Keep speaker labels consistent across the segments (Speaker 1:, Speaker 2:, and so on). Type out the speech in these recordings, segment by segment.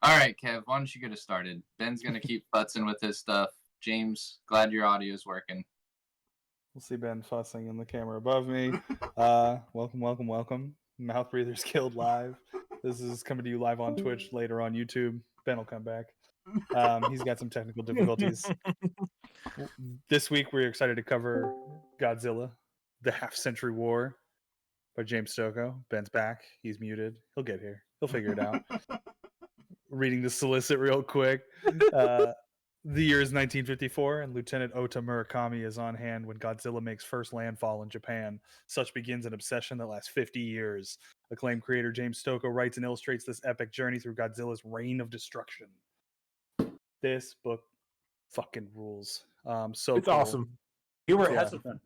Speaker 1: All right, Kev, why don't you get us started? Ben's going to keep futzing with his stuff. James, glad your audio is working.
Speaker 2: We'll see Ben fussing in the camera above me. Welcome. Mouth Breathers Killed live. This is coming to you live on Twitch, later on YouTube. Ben will come back. He's got some technical difficulties. This week, we're excited to cover Godzilla, The Half-Century War by James Stokoe. Ben's back. He's muted. He'll get here. He'll figure it out. Reading the solicit real quick. The year is 1954, and Lieutenant Ota Murakami is on hand when Godzilla makes first landfall in Japan. Such begins an obsession that lasts 50 years. Acclaimed creator James Stokoe writes and illustrates this epic journey through Godzilla's reign of destruction. This book fucking rules.
Speaker 3: It's cool. Awesome. You were hesitant.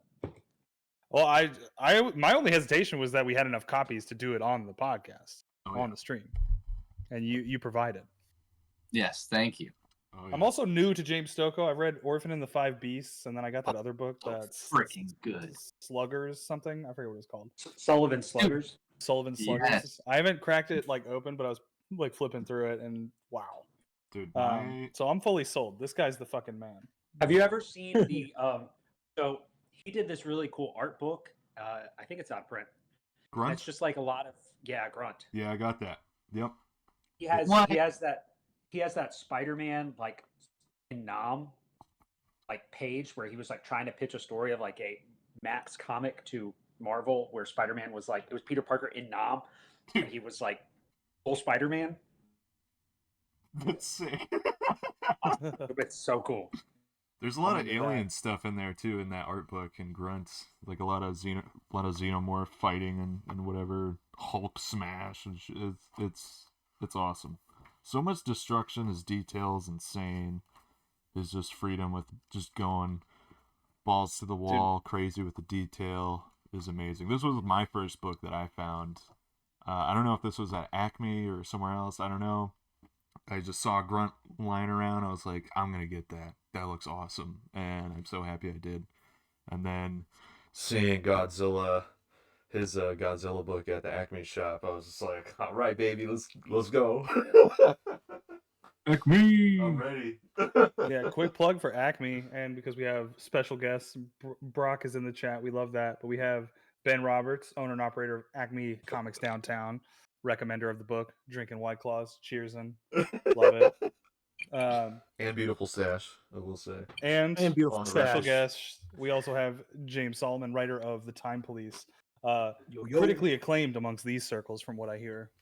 Speaker 2: Well, my only hesitation was that we had enough copies to do it on the podcast, on the stream, and you provided.
Speaker 1: Yes, thank you.
Speaker 4: Oh, yeah.
Speaker 2: I'm also new to James Stokoe. I've read Orphan and the Five Beasts, and then I got that other book that's
Speaker 1: freaking good.
Speaker 2: Sluggers something. I forget what it's called.
Speaker 3: Sullivan Sluggers.
Speaker 2: Sullivan Sluggers.
Speaker 1: Yes.
Speaker 2: I haven't cracked it open, but I was flipping through it, and wow.
Speaker 4: Dude,
Speaker 2: so I'm fully sold. This guy's the fucking man.
Speaker 3: Have you ever seen the so he did this really cool art book. I think it's out of print.
Speaker 4: Grunt?
Speaker 3: It's just like a lot of Grunt.
Speaker 4: Yeah, I got that. Yep.
Speaker 3: He has that Spider-Man in Nam page where he was trying to pitch a story of a Max comic to Marvel where Spider-Man was it was Peter Parker in Nam and he was full Spider-Man.
Speaker 4: That's sick.
Speaker 3: It's so cool.
Speaker 4: There's a lot of alien stuff in there too in that art book and grunts, like a lot of xenomorph fighting and whatever, Hulk smash, and it's awesome. So much destruction. His details insane. His just freedom with just going balls to the wall, crazy with the detail is amazing. This was my first book that I found. I don't know if this was at Acme or somewhere else. I don't know. I just saw a grunt lying around. I was like, I'm going to get that. That looks awesome. And I'm so happy I did. And then seeing Godzilla, his Godzilla book at the Acme shop, I was just like, all right, baby, let's go.
Speaker 1: Acme!
Speaker 4: I'm ready.
Speaker 2: Yeah, quick plug for Acme. And because we have special guests, Brock is in the chat. We love that. But we have Ben Roberts, owner and operator of Acme Comics Downtown. Recommender of the book, drinking White Claws, cheersing, love it.
Speaker 4: And beautiful stash, I will say.
Speaker 2: And
Speaker 3: beautiful
Speaker 2: special guest, we also have James Solomon, writer of The Time Police, critically acclaimed amongst these circles, from what I hear.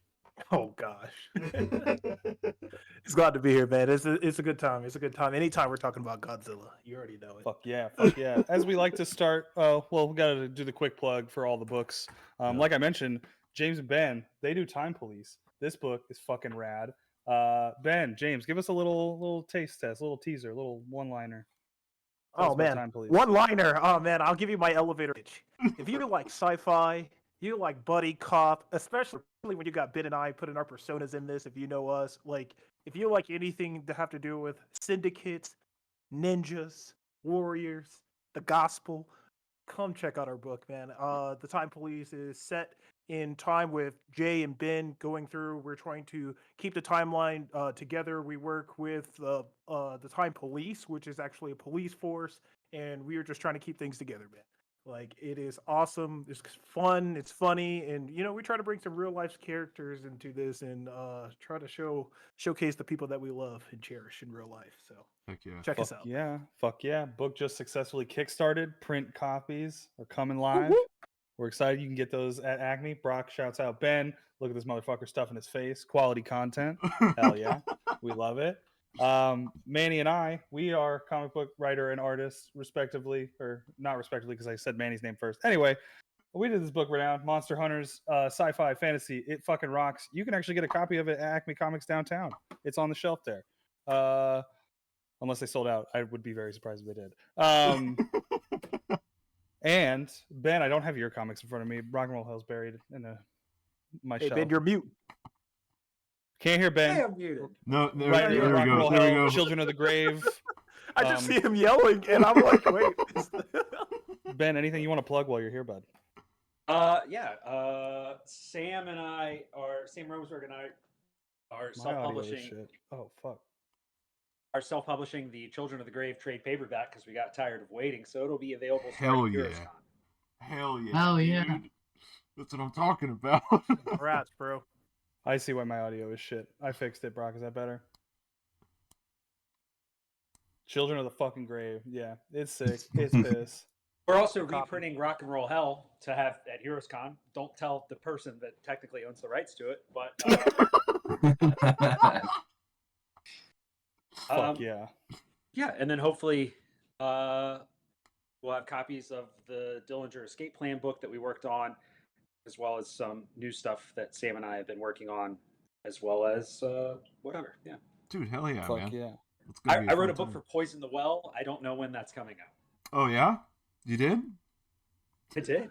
Speaker 5: Oh gosh, it's glad to be here, man. It's a good time. It's a good time. Anytime we're talking about Godzilla, you already know it.
Speaker 2: Fuck yeah. As we like to start, we got to do the quick plug for all the books. Like I mentioned, James and Ben, they do Time Police. This book is fucking rad. Ben, James, give us a little taste test, a little teaser, a little one-liner.
Speaker 5: Oh man, one-liner. Oh man, I'll give you my elevator pitch. If you like sci-fi, you like buddy cop, especially when you got Ben and I putting our personas in this. If you know us, if you like anything to have to do with syndicates, ninjas, warriors, the gospel, come check out our book, man. The Time Police is set in time with Jay and Ben going through. We're trying to keep the timeline together. We work with the Time Police, which is actually a police force, and we are just trying to keep things together, man. It is awesome. It's fun. It's funny, and we try to bring some real life characters into this and try to showcase the people that we love and cherish in real life. So
Speaker 4: heck yeah,
Speaker 5: check us out.
Speaker 2: Yeah, fuck yeah. Book just successfully kickstarted. Print copies are coming live. We're excited. You can get those at Acme. Brock shouts out Ben. Look at this motherfucker stuffing his face. Quality content. Hell yeah. We love it. Manny and I, we are comic book writer and artist, respectively, or not respectively because I said Manny's name first. Anyway, we did this book renowned Monster Hunters, sci-fi, fantasy. It fucking rocks. You can actually get a copy of it at Acme Comics Downtown. It's on the shelf there. Unless they sold out. I would be very surprised if they did. And Ben, I don't have your comics in front of me. Rock and Roll Hell's buried in my shelf.
Speaker 5: Ben, you're mute.
Speaker 2: Can't hear Ben.
Speaker 3: Hey, I'm muted.
Speaker 4: No, there
Speaker 2: Right,
Speaker 4: we
Speaker 2: Rock and Roll
Speaker 4: go. There we
Speaker 2: Hell,
Speaker 4: go.
Speaker 2: Children of the Grave.
Speaker 5: I just see him yelling, and I'm like, wait.
Speaker 2: Ben, anything you want to plug while you're here, bud?
Speaker 3: Sam Roseberg and I Are
Speaker 2: My audio is
Speaker 3: self-publishing
Speaker 2: shit. Oh fuck.
Speaker 3: are self-publishing the Children of the Grave trade paperback because we got tired of waiting, so it'll be available
Speaker 4: Hell
Speaker 3: starting
Speaker 4: yeah.
Speaker 3: HeroesCon.
Speaker 4: Hell yeah,
Speaker 1: Hell
Speaker 4: dude.
Speaker 1: yeah.
Speaker 4: That's what I'm talking about.
Speaker 5: Congrats, bro.
Speaker 2: I see why my audio is shit. I fixed it, Brock. Is that better? Children of the fucking grave. Yeah, it's sick. It's piss.
Speaker 3: We're also
Speaker 5: Copy.
Speaker 3: reprinting Rock and Roll Hell to have at HeroesCon. Don't tell the person that technically owns the rights to it, but
Speaker 2: Fuck yeah.
Speaker 3: yeah, and then hopefully we'll have copies of the Dillinger Escape Plan book that we worked on, as well as some new stuff that Sam and I have been working on, as well as whatever. Yeah.
Speaker 4: Dude, hell yeah,
Speaker 2: Fuck
Speaker 4: man.
Speaker 2: yeah.
Speaker 4: It's gonna be
Speaker 3: I wrote
Speaker 4: fun
Speaker 3: a book
Speaker 4: time.
Speaker 3: for Poison the Well. I don't know when that's coming out.
Speaker 4: Oh yeah? You did?
Speaker 3: It did.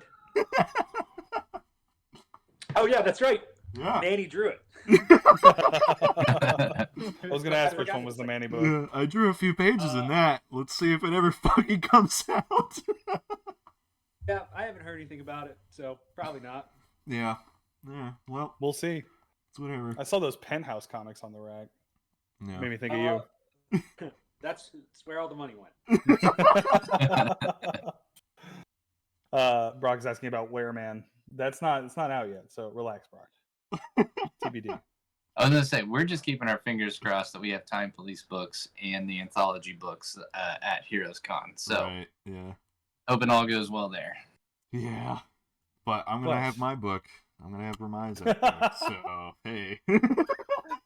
Speaker 3: Oh yeah, that's right.
Speaker 4: Yeah.
Speaker 3: Manny drew it.
Speaker 2: I was gonna ask which one was the Manny book.
Speaker 4: Yeah, I drew a few pages in that. Let's see if it ever fucking comes out.
Speaker 3: Yeah, I haven't heard anything about it, so probably not.
Speaker 4: Yeah. Yeah. Well,
Speaker 2: We'll see.
Speaker 4: it's whatever.
Speaker 2: I saw those Penthouse comics on the rack.
Speaker 4: Yeah.
Speaker 2: Made me think of you.
Speaker 3: That's where all the money went.
Speaker 2: Brock's asking about Wereman. It's not out yet, so relax, Brock. TBD.
Speaker 1: I was gonna say we're just keeping our fingers crossed that we have Time Police books and the anthology books at HeroesCon. So
Speaker 4: Right. Yeah.
Speaker 1: hoping all goes well there.
Speaker 4: Yeah. But I'm gonna
Speaker 2: But-
Speaker 4: have my book. I'm gonna have Remiza book. So hey.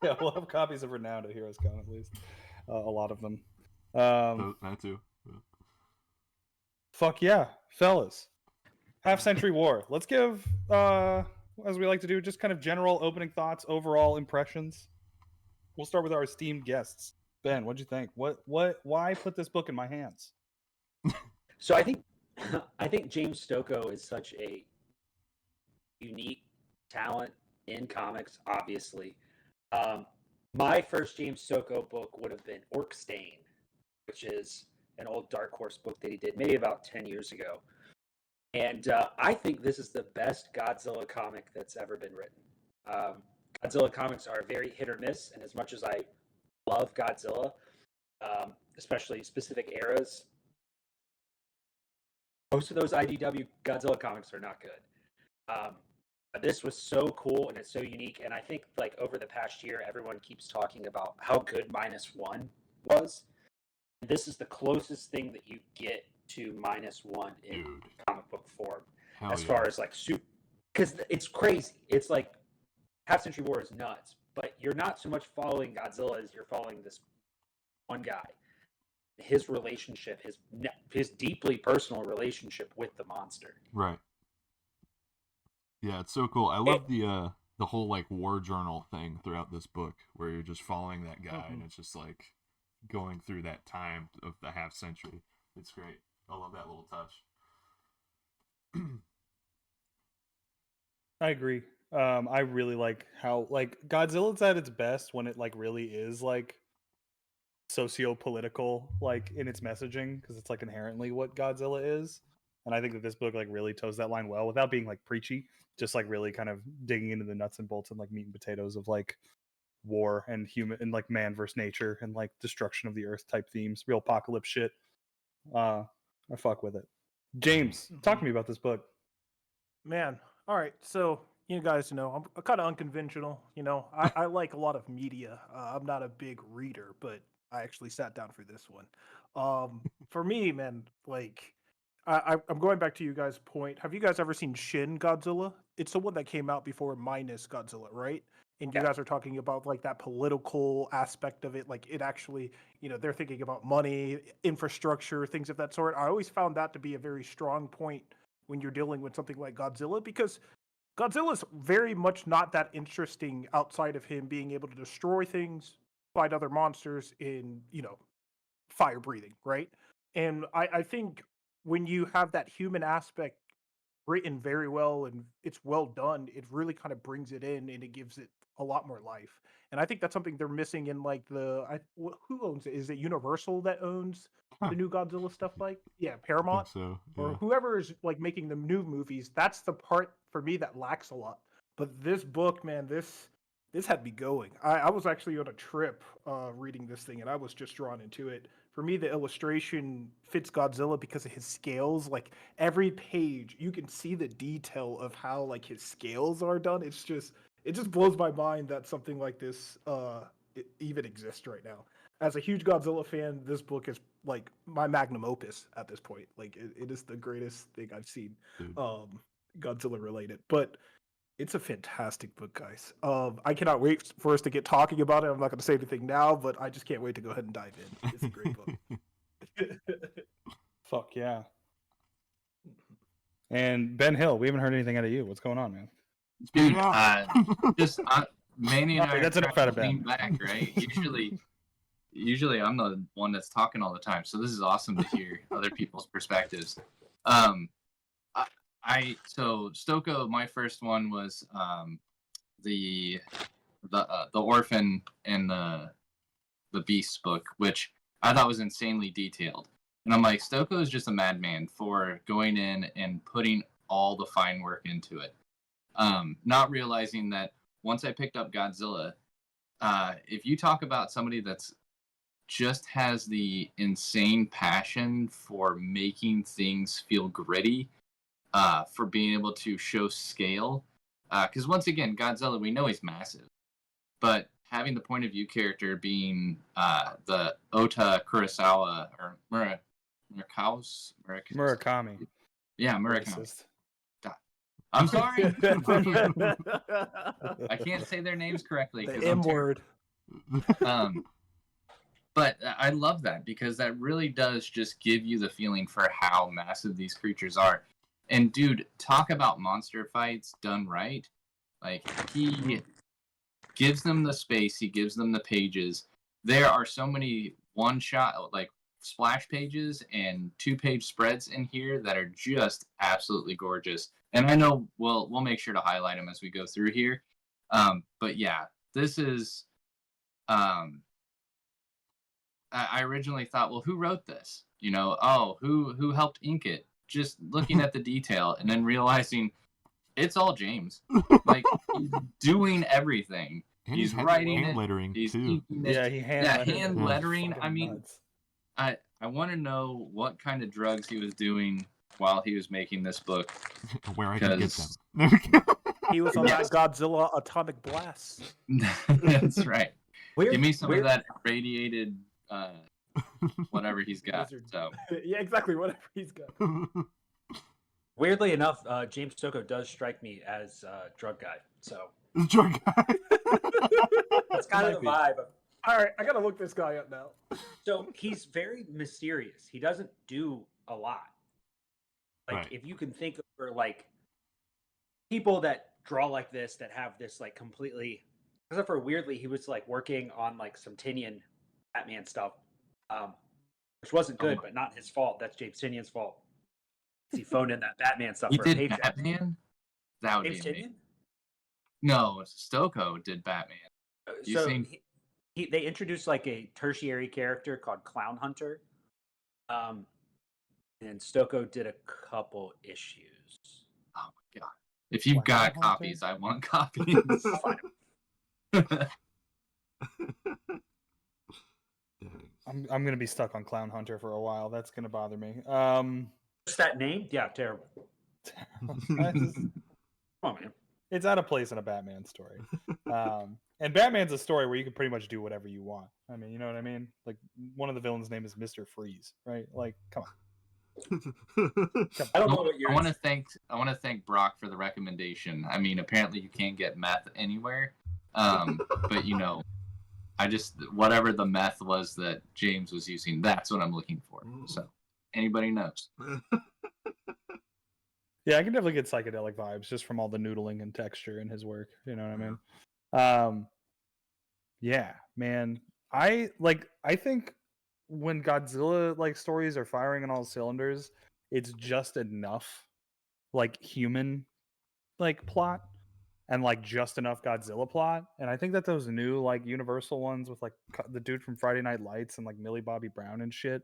Speaker 2: Yeah, we'll have copies of Renowned at HeroesCon at least. A lot of them.
Speaker 4: That too. Yeah.
Speaker 2: Fuck yeah, fellas. Half Century War. Let's give, as we like to do, just kind of general opening thoughts, overall impressions. We'll start with our esteemed guests. Ben, what'd you think? Why put this book in my hands?
Speaker 3: So I think James Stokoe is such a unique talent in comics. Obviously, my first James Stokoe book would have been Orc Stain, which is an old Dark Horse book that he did maybe about 10 years ago. And I think this is the best Godzilla comic that's ever been written. Godzilla comics are very hit or miss, and as much as I love Godzilla, especially specific eras, most of those IDW Godzilla comics are not good. This was so cool and it's so unique, and I think like over the past year, everyone keeps talking about how good -1 was. This is the closest thing that you get to -1 in
Speaker 4: Dude.
Speaker 3: comic book form,
Speaker 4: Hell
Speaker 3: as
Speaker 4: yeah.
Speaker 3: far as like soup, because it's crazy. It's like Half Century War is nuts, but you're not so much following Godzilla as you're following this one guy, his relationship, his deeply personal relationship with the monster.
Speaker 4: Right. Yeah, it's so cool. I love the whole like war journal thing throughout this book, where you're just following that guy, and it's just like going through that time of the half century. It's great. I love that little touch.
Speaker 2: I agree. I really like how like Godzilla's at its best when it like really is like socio-political like in its messaging, because it's like inherently what Godzilla is. And I think that this book like really toes that line well without being like preachy, just like really kind of digging into the nuts and bolts and like meat and potatoes of like war and human and like man versus nature and like destruction of the earth type themes, real apocalypse shit. I fuck with it. James, talk to me about this book.
Speaker 5: Man, all right. So you guys know I'm kind of unconventional. You know, I like a lot of media. I'm not a big reader, but I actually sat down for this one. For me, man, like I'm going back to you guys' point. Have you guys ever seen Shin Godzilla? It's the one that came out before minus Godzilla, right? And you guys are talking about like that political aspect of it. Like it actually, you know, they're thinking about money, infrastructure, things of that sort. I always found that to be a very strong point when you're dealing with something like Godzilla, because Godzilla's very much not that interesting outside of him being able to destroy things, fight other monsters in, you know, fire breathing, right? And I think when you have that human aspect written very well and it's well done, it really kind of brings it in and it gives it a lot more life. And I think that's something they're missing in like who owns it? Is it Universal that owns the new Godzilla stuff? Like, yeah, Paramount
Speaker 4: So
Speaker 5: or
Speaker 4: yeah.
Speaker 5: whoever is like making the new movies. That's the part for me that lacks a lot. But this book, man, this this had me going. I was actually on a trip reading this thing, and I was just drawn into it. For me, the illustration fits Godzilla because of his scales. Like every page, you can see the detail of how like his scales are done. It just blows my mind that something like this even exists right now. As a huge Godzilla fan, this book is like my magnum opus at this point. Like it is the greatest thing I've seen, Godzilla related. But it's a fantastic book, guys. I cannot wait for us to get talking about it. I'm not going to say anything now, but I just can't wait to go ahead and dive in. It's a great book.
Speaker 2: Fuck yeah. And Ben Hill, we haven't heard anything out of you. What's going on, man?
Speaker 1: Dude, just Manny and I
Speaker 2: that's enough out of Ben.
Speaker 1: Back, right? Usually I'm the one that's talking all the time, so this is awesome to hear other people's perspectives. So Stokoe, my first one was the Orphan and the Beast book, which I thought was insanely detailed. And I'm like, Stokoe is just a madman for going in and putting all the fine work into it. Not realizing that once I picked up Godzilla, if you talk about somebody that's just has the insane passion for making things feel gritty, for being able to show scale, because once again, Godzilla, we know he's massive, but having the point of view character being the Ota Kurosawa or
Speaker 2: Murakami.
Speaker 1: Yeah, Murakami.
Speaker 2: Racist.
Speaker 1: I'm sorry. I can't say their names correctly.
Speaker 5: The M word.
Speaker 1: But I love that because that really does just give you the feeling for how massive these creatures are. And dude, talk about monster fights done right. Like, he gives them the space, he gives them the pages. There are so many one-shot, like, splash pages and 2-page spreads in here that are just absolutely gorgeous. And I know we'll make sure to highlight them as we go through here. But yeah, this is... I originally thought, well, who wrote this? You know, who helped ink it? Just looking at the detail and then realizing it's all James. Like, he's doing everything.
Speaker 4: And
Speaker 1: he's writing
Speaker 4: hand lettering
Speaker 1: too.
Speaker 2: Yeah, he hand
Speaker 1: lettering. I mean, nuts. I want to know what kind of drugs he was doing while he was making this book.
Speaker 4: Where I can get them.
Speaker 5: He was on that Godzilla Atomic Blast.
Speaker 1: That's right. Give me some of that radiated whatever he's got. So
Speaker 5: yeah, exactly, whatever he's got.
Speaker 3: Weirdly enough, James Stokoe does strike me as a drug guy. So
Speaker 4: drug guy.
Speaker 3: That's kind of the vibe.
Speaker 5: All right, I gotta look this guy up now.
Speaker 3: So he's very mysterious. He doesn't do a lot. Like,
Speaker 4: right.
Speaker 3: If you can think of like people that draw like this, that have this like completely, except for weirdly, he was like working on like some Tinian Batman stuff, which wasn't good, but not his fault. That's James Tinian's fault. He phoned in that Batman stuff for a paycheck.
Speaker 1: Batman? That would
Speaker 3: James
Speaker 1: be
Speaker 3: Tinian?
Speaker 1: No, Stokoe did Batman.
Speaker 3: They introduced like a tertiary character called Clown Hunter, and Stokoe did a couple issues.
Speaker 1: Oh my god! If you've got copies, I want copies.
Speaker 3: I'll find them.
Speaker 2: I'm gonna be stuck on Clown Hunter for a while. That's gonna bother me.
Speaker 3: Just that name? Yeah, terrible. Come on, man.
Speaker 2: It's out of place in a Batman story. And Batman's a story where you can pretty much do whatever you want. I mean, you know what I mean? Like, one of the villains' name is Mr. Freeze, right? Like, come on.
Speaker 3: I don't know what you're.
Speaker 1: I want to thank Brock for the recommendation. I mean, apparently you can't get meth anywhere, but you know, I just whatever the meth was that James was using, that's what I'm looking for. So anybody knows.
Speaker 2: Yeah, I can definitely get psychedelic vibes just from all the noodling and texture in his work. You know what I mean? Yeah, man. I think when Godzilla like stories are firing on all cylinders, it's just enough like human like plot and like just enough Godzilla plot. And I think that those new like Universal ones with like the dude from Friday Night Lights and like Millie Bobby Brown and shit,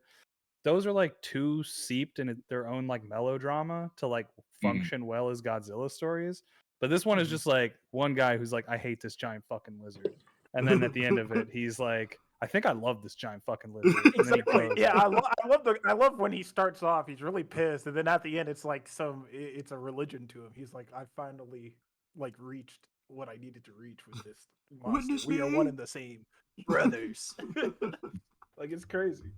Speaker 2: those are like too seeped in their own like melodrama to like function well as Godzilla stories. But this one is just like one guy who's like, I hate this giant fucking lizard. And then at the end of it, he's like, I think I love this giant fucking lizard. And then he
Speaker 5: Exactly.
Speaker 2: goes,
Speaker 5: Yeah, I love when he starts off. He's really pissed, and then at the end, it's like it's a religion to him. He's like, I finally like reached what I needed to reach with this monster.
Speaker 4: Witness
Speaker 5: We are
Speaker 4: me.
Speaker 5: one and the same, brothers. Like it's crazy.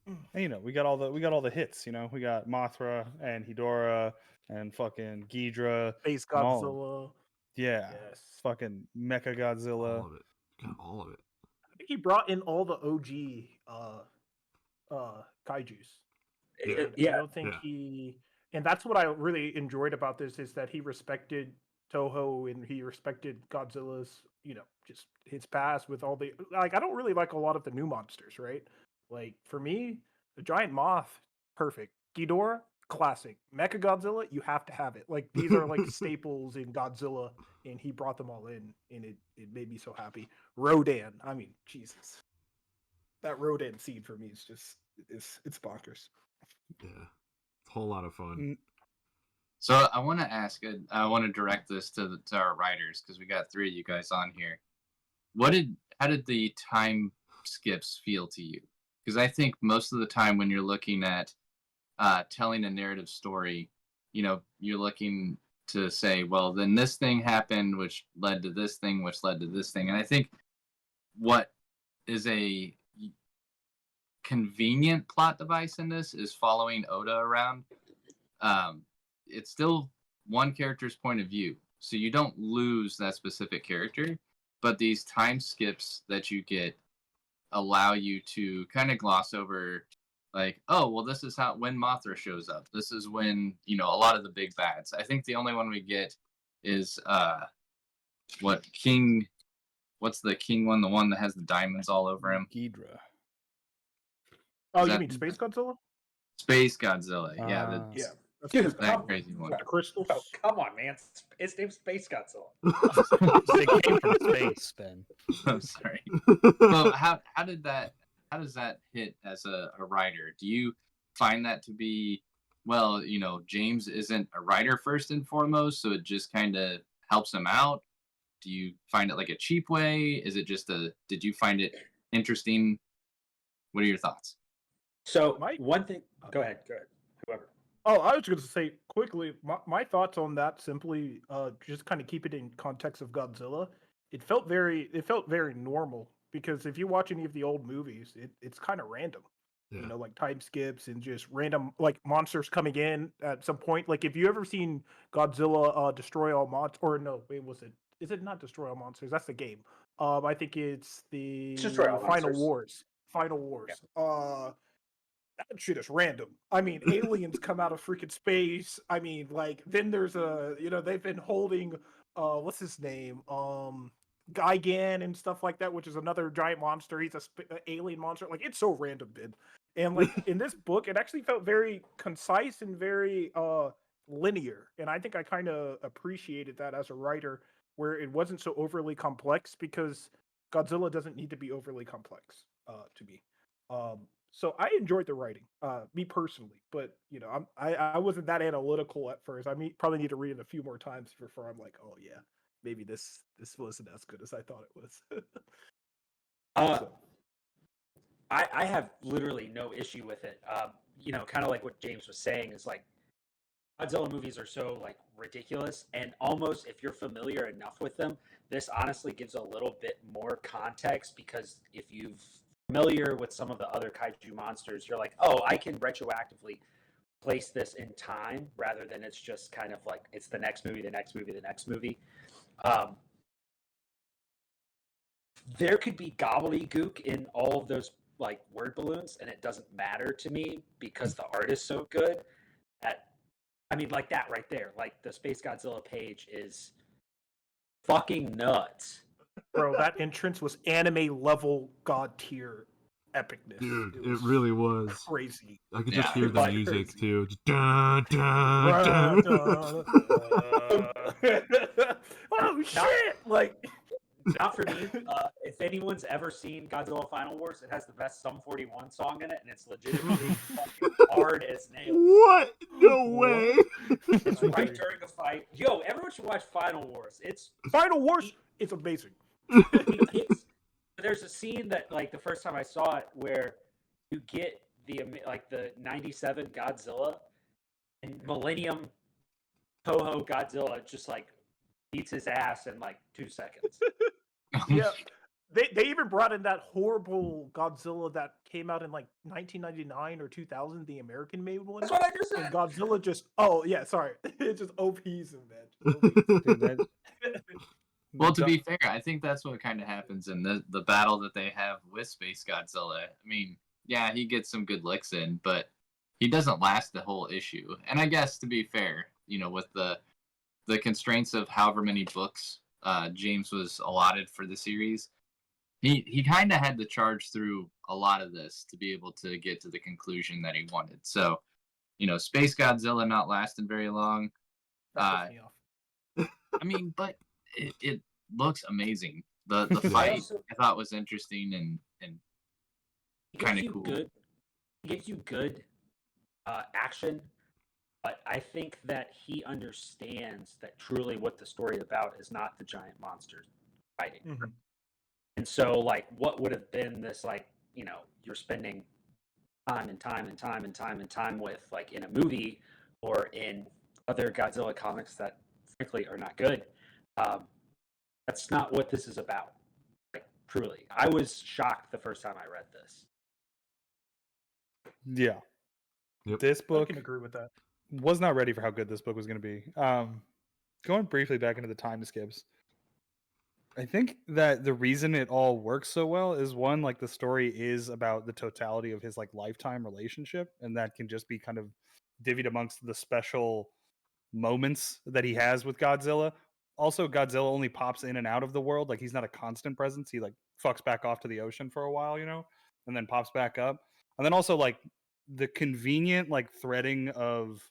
Speaker 2: and, you know, we got all the hits. You know, we got Mothra and Hedorah and fucking Ghidra.
Speaker 5: Space
Speaker 2: and all-
Speaker 5: Godzilla.
Speaker 2: Yeah,
Speaker 5: Yes.
Speaker 2: fucking Mecha Godzilla.
Speaker 4: All of it. Got all of it.
Speaker 5: I think he brought in all the OG kaijus.
Speaker 4: Yeah.
Speaker 5: I don't think and that's what I really enjoyed about this is that he respected Toho and he respected Godzilla's, you know, just his past with all the like. I don't really like a lot of the new monsters, right? Like for me, the giant moth, perfect. Ghidorah, classic. Mecha Godzilla, you have to have it. Like these are like staples in Godzilla, and he brought them all in, and it made me so happy. Rodan, I mean, Jesus, that Rodan scene for me is just it's bonkers.
Speaker 4: Yeah. It's a whole lot of fun.
Speaker 1: So I want to ask, I want to direct this to our writers because we got 3 of you guys on here. How did the time skips feel to you? Because I think most of the time when you're looking at telling a narrative story, you know, you're looking to say, well, then this thing happened, which led to this thing, which led to this thing. And I think what is a convenient plot device in this is following Oda around. It's still one character's point of view, so you don't lose that specific character, but these time skips that you get allow you to kind of gloss over, like, oh, well, this is when Mothra shows up. This is when, you know, a lot of the big bads. I think the only one we get is what's the king one? The one that has the diamonds all over him.
Speaker 2: Ghidra.
Speaker 5: Oh,
Speaker 1: Is
Speaker 5: you
Speaker 1: that-
Speaker 5: mean Space Godzilla?
Speaker 1: Space Godzilla. Yeah,
Speaker 2: Ah.
Speaker 5: Yeah. That's
Speaker 3: Dude,
Speaker 5: just
Speaker 1: that crazy one.
Speaker 5: the crystals.
Speaker 3: Oh, come on, man. His name's Space Godzilla.
Speaker 2: They came from space, Ben.
Speaker 1: I'm sorry. Well, how does that hit as a writer? Do you find that to be, well, you know, James isn't a writer first and foremost, so it just kind of helps him out? Do you find it like a cheap way? Is it just did you find it interesting? What are your thoughts?
Speaker 3: So
Speaker 5: Mike?
Speaker 3: one thing. Go ahead. Whoever.
Speaker 5: Oh, I was going to say quickly, my thoughts on that simply, just kind of keep it in context of Godzilla. It felt very normal because if you watch any of the old movies, it's kind of random.
Speaker 4: Yeah.
Speaker 5: You know, like time skips and just random like monsters coming in at some point. Like if you ever seen Godzilla destroy all monsters, or no, wait, is it not destroy all monsters? That's the game. I think it's the
Speaker 3: Destroy All
Speaker 5: Final
Speaker 3: Monsters.
Speaker 5: Wars. Final Wars. That shit is random. I mean, aliens come out of freaking space. I mean, like, then there's they've been holding, what's his name? Gigan and stuff like that, which is another giant monster. He's an alien monster. Like, it's so random, dude. And like in this book, it actually felt very concise and very linear. And I think I kind of appreciated that as a writer, where it wasn't so overly complex because Godzilla doesn't need to be overly complex to me. So I enjoyed the writing, me personally, but you know, I wasn't that analytical at first. Probably need to read it a few more times before I'm like, oh yeah, maybe this wasn't as good as I thought it was.
Speaker 3: I have literally no issue with it. You know, kind of like what James was saying is like Godzilla movies are so like ridiculous, and almost if you're familiar enough with them, this honestly gives a little bit more context because if you've familiar with some of the other kaiju monsters, you're like, oh, I can retroactively place this in time rather than it's just kind of like it's the next movie. There could be gobbledygook in all of those like word balloons, and it doesn't matter to me because the art is so good. Like that right there, like the Space Godzilla page is fucking nuts.
Speaker 5: Bro, that entrance was anime level god tier epicness.
Speaker 4: Dude, it really was
Speaker 5: crazy.
Speaker 4: I could just hear the
Speaker 5: like
Speaker 4: music
Speaker 5: crazy.
Speaker 4: too. Just dun, dun, dun.
Speaker 5: Oh shit! Like
Speaker 3: Not for me. If anyone's ever seen Godzilla Final Wars, it has the best Sum 41 song in it, and it's legitimately fucking hard as nails.
Speaker 4: What? No way.
Speaker 3: It's right during a fight. Yo, everyone should watch Final Wars. It's
Speaker 5: Final Wars. It's amazing.
Speaker 3: There's a scene that, like, the first time I saw it, where you get the '97 Godzilla and Millennium Toho Godzilla just like beats his ass in like 2 seconds.
Speaker 5: Yeah. They even brought in that horrible Godzilla that came out in like 1999 or 2000, the American made one.
Speaker 3: That's what I just said.
Speaker 5: And Godzilla just sorry. It just OPs him, man.
Speaker 2: Dude,
Speaker 1: Well, to be fair, I think that's what kind of happens in the battle that they have with Space Godzilla. I mean, yeah, he gets some good licks in, but he doesn't last the whole issue. And I guess, to be fair, with the constraints of however many books James was allotted for the series, he kind of had to charge through a lot of this to be able to get to the conclusion that he wanted. So, Space Godzilla not lasting very long.
Speaker 5: That pissed me off.
Speaker 1: I mean, but it looks amazing. The fight I thought was interesting and kind of cool.
Speaker 3: It gives you good action, but I think that he understands that truly what the story is about is not the giant monsters fighting.
Speaker 5: Mm-hmm.
Speaker 3: And so, like, what would have been this, like, you're spending time and time and time and time and time with, like, in a movie or in other Godzilla comics that, frankly, are not good. That's not what this is about. Like, truly. I was shocked the first time I read this.
Speaker 2: Yeah.
Speaker 4: Yep.
Speaker 2: This
Speaker 5: I
Speaker 2: book
Speaker 5: can agree with that.
Speaker 2: was not ready for how good this book was going to be. Going briefly back into the time skips, I think that the reason it all works so well is, one, like, the story is about the totality of his, like, lifetime relationship, and that can just be kind of divvied amongst the special moments that he has with Godzilla. Also, Godzilla only pops in and out of the world. Like, he's not a constant presence. He, like, fucks back off to the ocean for a while, and then pops back up. And then also, like, the convenient, like, threading of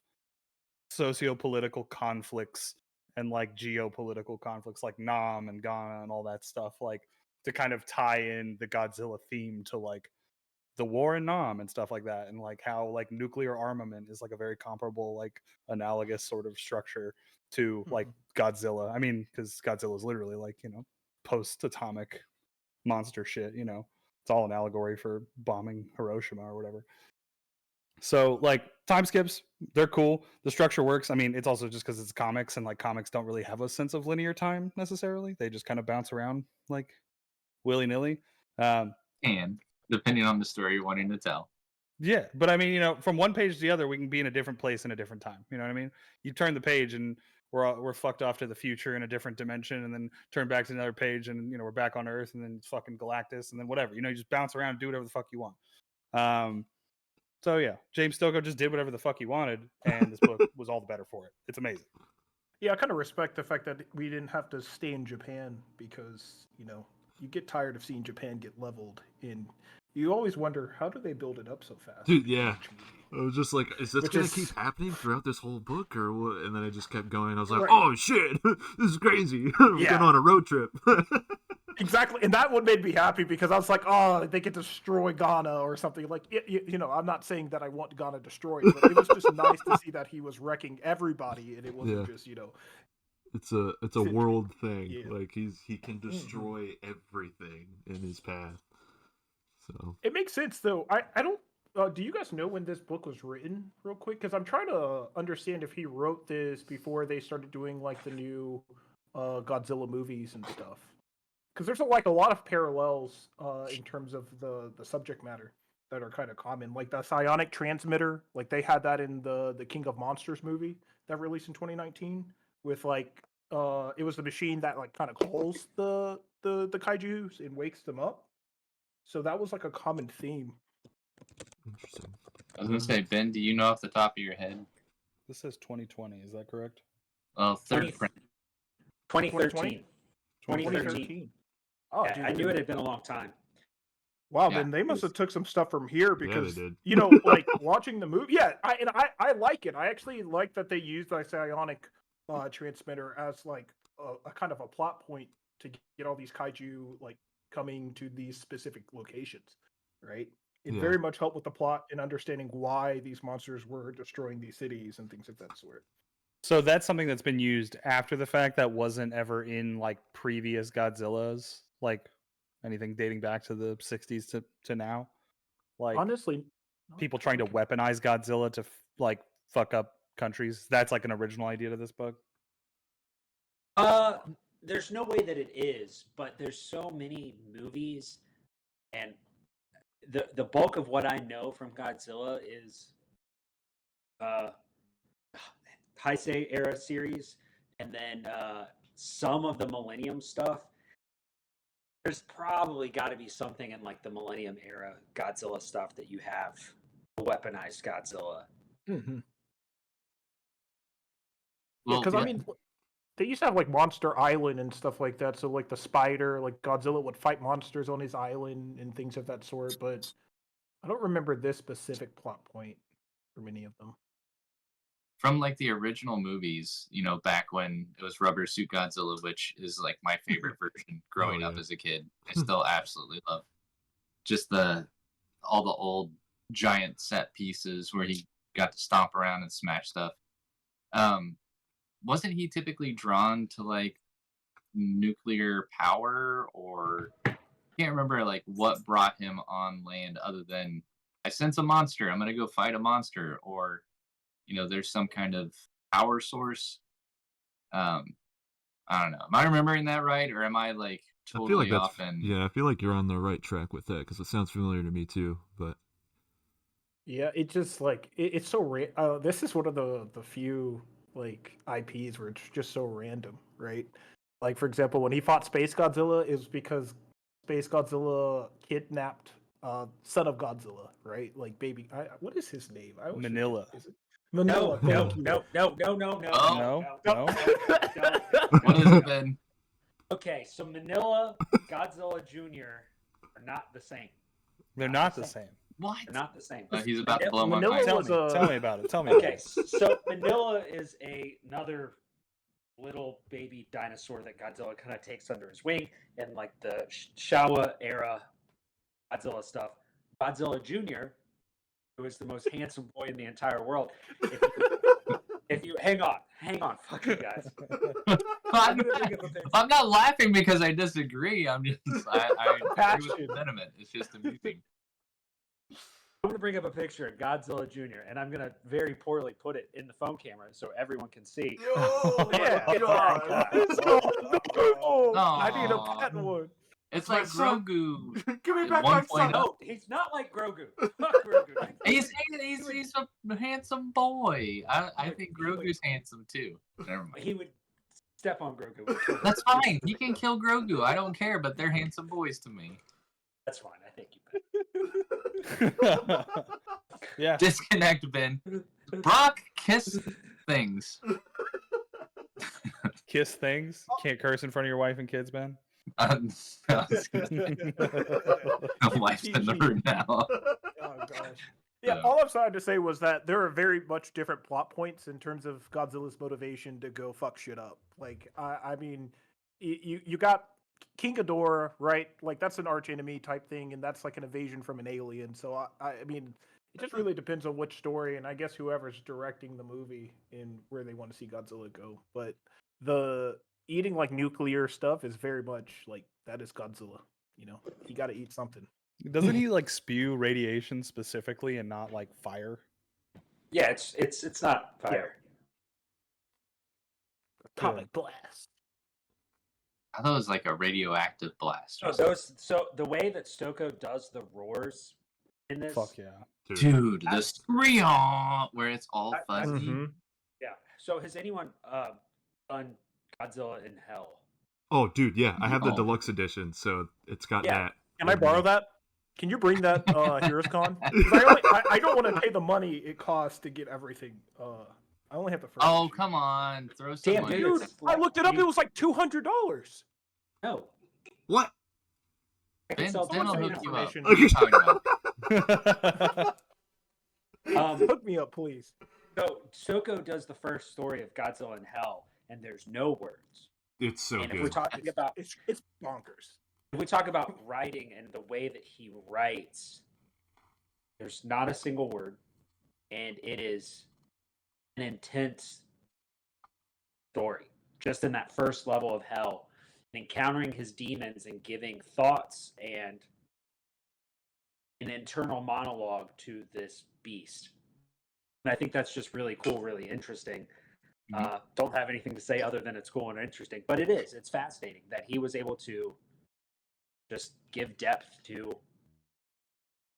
Speaker 2: socio-political conflicts and, like, geopolitical conflicts, like Nam and Ghana and all that stuff, like, to kind of tie in the Godzilla theme to, like, the war in Nam and stuff like that, and, like, how, like, nuclear armament is, like, a very comparable, like, analogous sort of structure to, like, Godzilla. I mean, because Godzilla is literally, like, post-atomic monster shit. It's all an allegory for bombing Hiroshima or whatever. So, like, time skips, they're cool. The structure works. I mean, it's also just because it's comics, and, like, comics don't really have a sense of linear time necessarily. They just kind of bounce around, like, willy-nilly.
Speaker 1: And depending on the story you're wanting to tell.
Speaker 2: Yeah, but I mean, from one page to the other, we can be in a different place in a different time. You know what I mean? You turn the page and we're fucked off to the future in a different dimension, and then turn back to another page and we're back on Earth, and then it's fucking Galactus, and then whatever. You just bounce around and do whatever the fuck you want. So yeah, James Stokoe just did whatever the fuck he wanted, and this book was all the better for it. It's amazing.
Speaker 5: Yeah, I kind of respect the fact that we didn't have to stay in Japan, because you get tired of seeing Japan get leveled, and you always wonder, how do they build it up so fast?
Speaker 4: Dude, yeah. I was just like, is this going to keep happening throughout this whole book, or what? And then I just kept going. I was like, right. Oh shit, this is crazy. We're going on a road trip.
Speaker 5: Exactly, and that one made me happy, because I was like, oh, they get to destroy Ghana or something. Like, I'm not saying that I want Ghana destroyed, but it was just nice to see that he was wrecking everybody, and it wasn't just,
Speaker 4: It's a world thing.
Speaker 5: Yeah.
Speaker 4: Like, he can destroy everything in his path. So
Speaker 5: it makes sense, though. I don't. Do you guys know when this book was written, real quick? Because I'm trying to understand if he wrote this before they started doing, like, the new Godzilla movies and stuff. Because there's a lot of parallels in terms of the subject matter that are kind of common. Like the psionic transmitter, like they had that in the King of Monsters movie that released in 2019 with, like, it was the machine that, like, kind of calls the kaijus and wakes them up. So that was, like, a common theme.
Speaker 4: interesting.
Speaker 1: I was gonna say, Ben, do you know off the top of your head?
Speaker 2: This says 2020. Is that correct?
Speaker 1: Third print.
Speaker 3: 2013.
Speaker 5: 2013. Oh,
Speaker 3: Yeah,
Speaker 5: dude,
Speaker 3: I knew it had been a long time.
Speaker 5: Wow,
Speaker 1: Yeah,
Speaker 5: then they must have took some stuff from here, because
Speaker 4: they did.
Speaker 5: like, watching the movie. Yeah, I like it. I actually like that they used the psionic transmitter as, like, a kind of a plot point to get all these kaiju like coming to these specific locations, right? It very much helped with the plot and understanding why these monsters were destroying these cities and things of that sort.
Speaker 2: So that's something that's been used after the fact that wasn't ever in like previous Godzillas, like anything dating back to the 60s to now. Like
Speaker 5: Honestly,
Speaker 2: people trying to weaponize Godzilla to like fuck up countries. That's like an original idea to this book.
Speaker 3: There's no way that it is, but there's so many movies, and the bulk of what I know from Godzilla is Heisei era series, and then some of the Millennium stuff. There's probably got to be something in like the Millennium era Godzilla stuff that you have a weaponized Godzilla.
Speaker 5: Mm-hmm.
Speaker 1: Well,
Speaker 5: because I mean, they used to have like Monster Island and stuff like that. So like the spider, like Godzilla would fight monsters on his island and things of that sort. But I don't remember this specific plot point for many of them.
Speaker 1: from like the original movies, you know, back when it was Rubber Suit Godzilla, which is like my favorite version growing up as a kid. I still absolutely love just all the old giant set pieces where he got to stomp around and smash stuff. Wasn't he typically drawn to like nuclear power, or I can't remember like what brought him on land other than I sense a monster, I'm gonna go fight a monster, or you know, there's some kind of power source. I don't know. Am I remembering that right, or am I like totally off?
Speaker 4: Yeah, I feel like you're on the right track with that because it sounds familiar to me too. But
Speaker 5: yeah, it just like it's so this is one of the few like IPs where it's just so random, right? Like for example, when he fought Space Godzilla, is because Space Godzilla kidnapped son of Godzilla, right? Like baby, what is his name?
Speaker 2: Manila.
Speaker 5: Is it Manila?
Speaker 3: No.
Speaker 1: What has it been?
Speaker 3: Okay, so Manila, Godzilla Jr. are not the same.
Speaker 2: They're not the same.
Speaker 1: What?
Speaker 3: They're not the same.
Speaker 1: He's about to blow my
Speaker 5: Manila
Speaker 1: mind.
Speaker 2: Tell me about it. Tell me.
Speaker 3: Okay, so Manila is another little baby dinosaur that Godzilla kind of takes under his wing, and like the Showa era Godzilla stuff. Godzilla Jr., who is the most handsome boy in the entire world. If you hang on, fuck you guys.
Speaker 1: I'm not laughing because I disagree. I'm just I agree with the sentiment. It's just amusing.
Speaker 3: I'm gonna bring up a picture of Godzilla Jr. and I'm gonna very poorly put it in the phone camera so everyone can see.
Speaker 5: Oh yeah! I need a patent one.
Speaker 1: It's like Grogu.
Speaker 6: Give me back my son.
Speaker 3: No, he's not like Grogu. Fuck Grogu.
Speaker 1: He's a handsome boy. I think Grogu's handsome too. Never mind.
Speaker 3: He would step on Grogu.
Speaker 1: That's fine. He can kill Grogu. I don't care, but they're handsome boys to me.
Speaker 3: That's fine. I think you bet.
Speaker 2: Yeah.
Speaker 1: Disconnect, Ben. Brock, kiss things.
Speaker 2: Kiss things? Can't curse in front of your wife and kids, Ben?
Speaker 1: The wife's in the room now.
Speaker 5: Oh gosh. Yeah, all I'm trying to say was that there are very much different plot points in terms of Godzilla's motivation to go fuck shit up. Like, I mean, you got King Ghidorah, right? Like, that's an arch enemy type thing, and that's like an invasion from an alien. So, I mean, it just really depends on which story, and I guess whoever's directing the movie and where they want to see Godzilla go. But the eating like nuclear stuff is very much like that is Godzilla. You know, you got to eat something.
Speaker 2: Doesn't he like spew radiation specifically and not like fire?
Speaker 3: Yeah, it's not fire.
Speaker 5: Atomic blast.
Speaker 1: I thought it was like a radioactive blast.
Speaker 3: So the way that Stoko does the roars in this,
Speaker 2: Fuck yeah,
Speaker 1: dude, the scream where it's all fuzzy.
Speaker 5: Mm-hmm.
Speaker 3: Yeah. So has anyone done Godzilla in Hell?
Speaker 4: Oh, dude, yeah, I have the deluxe edition, so it's got that.
Speaker 5: Can I borrow that? Can you bring that Heroes Con? I don't want to pay the money it costs to get everything. I only have the first.
Speaker 1: Oh,
Speaker 5: issue.
Speaker 1: come on, throw some
Speaker 3: Damn,
Speaker 1: money.
Speaker 5: Dude, I looked it up. It was like $200.
Speaker 3: No.
Speaker 4: What?
Speaker 1: Ben will hook you up.
Speaker 5: information.
Speaker 1: What are you talking about?
Speaker 5: Hook me up, please.
Speaker 3: So Stoko does the first story of Godzilla in Hell, and there's no words.
Speaker 4: It's so
Speaker 3: And
Speaker 4: good.
Speaker 3: if we're talking about
Speaker 5: it's bonkers.
Speaker 3: if we talk about writing and the way that he writes, there's not a single word, and it is an intense story. Just in that first level of hell, encountering his demons and giving thoughts and an internal monologue to this beast. And I think that's just really cool, really interesting. Don't have anything to say other than it's cool and interesting, but it is. It's fascinating that he was able to just give depth to,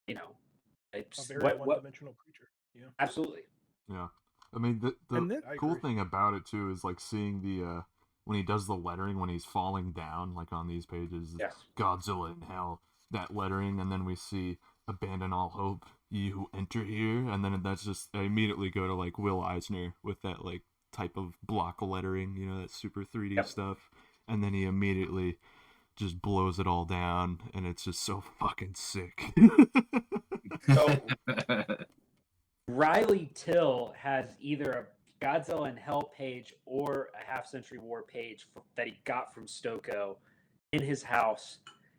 Speaker 5: A
Speaker 3: it's
Speaker 5: very
Speaker 3: what
Speaker 5: one-dimensional creature. Yeah.
Speaker 3: absolutely.
Speaker 4: Yeah. I mean, the
Speaker 5: I
Speaker 4: cool
Speaker 5: agree.
Speaker 4: thing about it too is like seeing the when he does the lettering when he's falling down, like on these pages,
Speaker 3: Yes.
Speaker 4: Godzilla in hell, that lettering, and then we see abandon all hope, ye who enter here, and then that's just I immediately go to like Will Eisner with that like type of block lettering, that super 3D
Speaker 3: Yep.
Speaker 4: stuff, and then he immediately just blows it all down, and it's just so fucking sick.
Speaker 3: So Riley Till has either a Godzilla in Hell page or a Half Century War page that he got from Stoko in his house.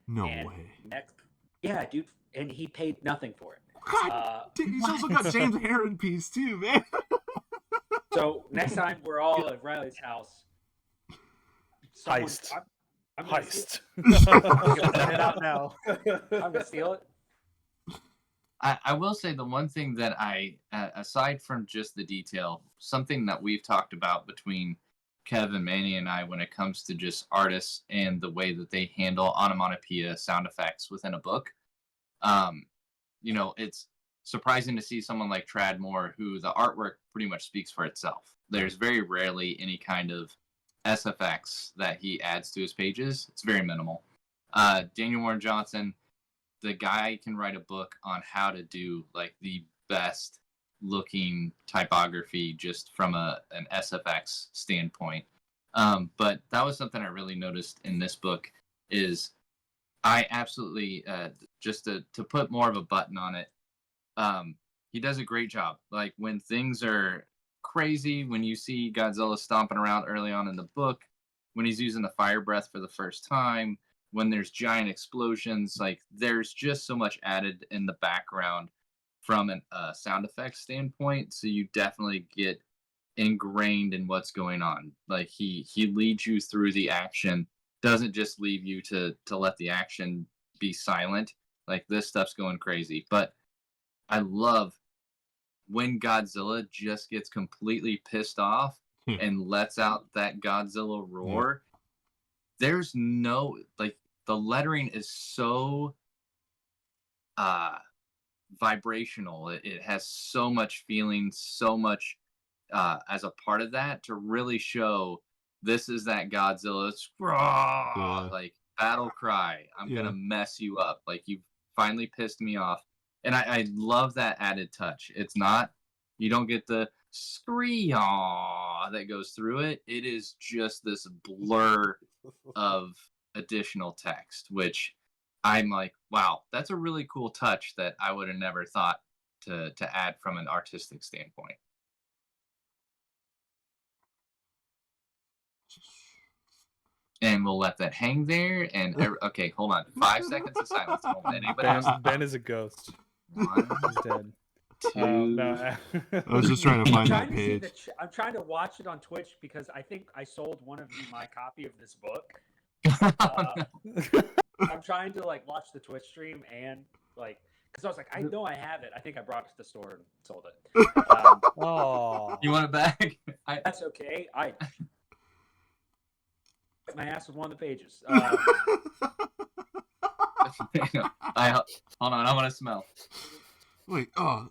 Speaker 4: No
Speaker 3: And
Speaker 4: way.
Speaker 3: Yeah, dude, and he paid nothing for it.
Speaker 4: God, dude, he's also got James Aaron piece too, man.
Speaker 3: So next time we're all at Riley's house,
Speaker 2: Heist.
Speaker 3: I'm gonna
Speaker 2: Heist.
Speaker 5: Head out now.
Speaker 3: I'm gonna steal it.
Speaker 1: I will say the one thing that aside from just the detail, something that we've talked about between Kevin, Manny, and I when it comes to just artists and the way that they handle onomatopoeia sound effects within a book. It's surprising to see someone like Trad Moore, who the artwork pretty much speaks for itself. There's very rarely any kind of SFX that he adds to his pages. It's very minimal. Daniel Warren Johnson, the guy can write a book on how to do like the best looking typography just from an SFX standpoint. But that was something I really noticed in this book is I absolutely just to put more of a button on it. He does a great job. Like when things are crazy, when you see Godzilla stomping around early on in the book, when he's using the fire breath for the first time, when there's giant explosions, like there's just so much added in the background from a sound effects standpoint. So you definitely get ingrained in what's going on. Like he leads you through the action, doesn't just leave you to let the action be silent. Like this stuff's going crazy. But I love when Godzilla just gets completely pissed off and lets out that Godzilla roar. There's no like the lettering is so vibrational. It has so much feeling, so much as a part of that to really show this is that Godzilla like battle cry. I'm gonna mess you up. Like you finally pissed me off. And I love that added touch. It's not you don't get the scream that goes through it. It is just this blur of additional text, which I'm like, wow, that's a really cool touch that I would have never thought to add from an artistic standpoint. And we'll let that hang there. And okay, hold on, 5 seconds of silence.
Speaker 2: Ben is a ghost. He's dead.
Speaker 4: No. I was just trying to find that page.
Speaker 3: I'm trying to watch it on Twitch because I think I sold one of you my copy of this book. I'm trying to like watch the Twitch stream and like because I was like, I know I have it. I think I brought it to the store and sold it.
Speaker 2: Oh,
Speaker 1: you want it back?
Speaker 3: That's okay. I my ass with one of the pages.
Speaker 1: Hold on, I want to smell.
Speaker 4: Wait,
Speaker 3: Oh,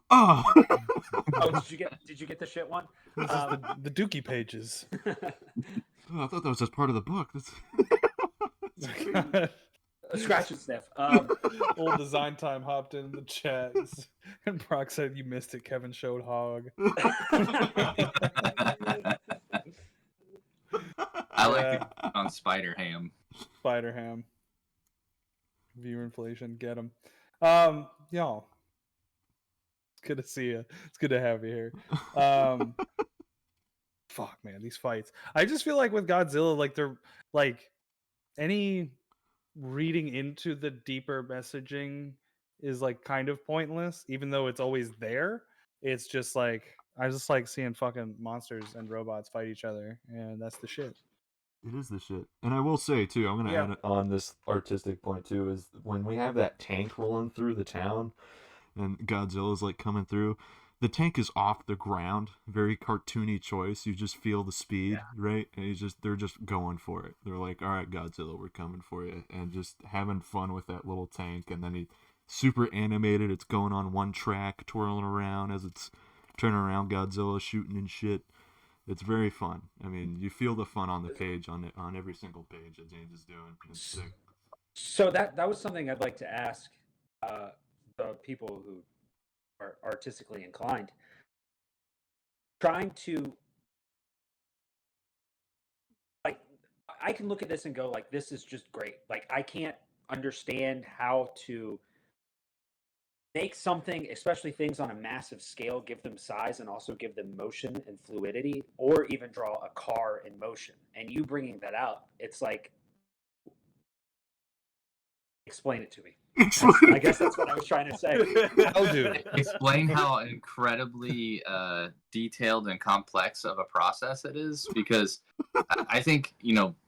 Speaker 3: did you get the shit one?
Speaker 2: This is the Dookie pages.
Speaker 4: I thought that was just part of the book.
Speaker 3: Scratch and sniff.
Speaker 2: Old Design Time hopped in the chat, and Brock said you missed it. Kevin showed hog.
Speaker 1: I like it on Spider Ham.
Speaker 2: Spider Ham. Viewer inflation, get him. Y'all. It's good to see you. It's good to have you here. fuck, man, these fights. I just feel like with Godzilla, like they're like any reading into the deeper messaging is like kind of pointless, even though it's always there. It's just like I just like seeing fucking monsters and robots fight each other, and that's the shit.
Speaker 4: It is the shit. And I will say too, I'm gonna add on this artistic point too, is when we have that tank rolling through the town and Godzilla's like coming through, the tank is off the ground, very cartoony choice. You just feel the speed, right? And they're just going for it. They're like, all right, Godzilla, we're coming for you, and just having fun with that little tank. And then he super animated. It's going on one track, twirling around as it's turning around. Godzilla shooting and shit. It's very fun. I mean, you feel the fun on the page, on every single page that James is doing. It's sick.
Speaker 3: So that was something I'd like to ask the people who are artistically inclined. Trying to, like, I can look at this and go, like, this is just great. Like, I can't understand how to make something, especially things on a massive scale, give them size and also give them motion and fluidity, or even draw a car in motion. And you bringing that out, it's like, explain it to me. I guess that's what I was trying to say.
Speaker 2: I'll do.
Speaker 1: Explain how incredibly detailed and complex of a process it is, because I think,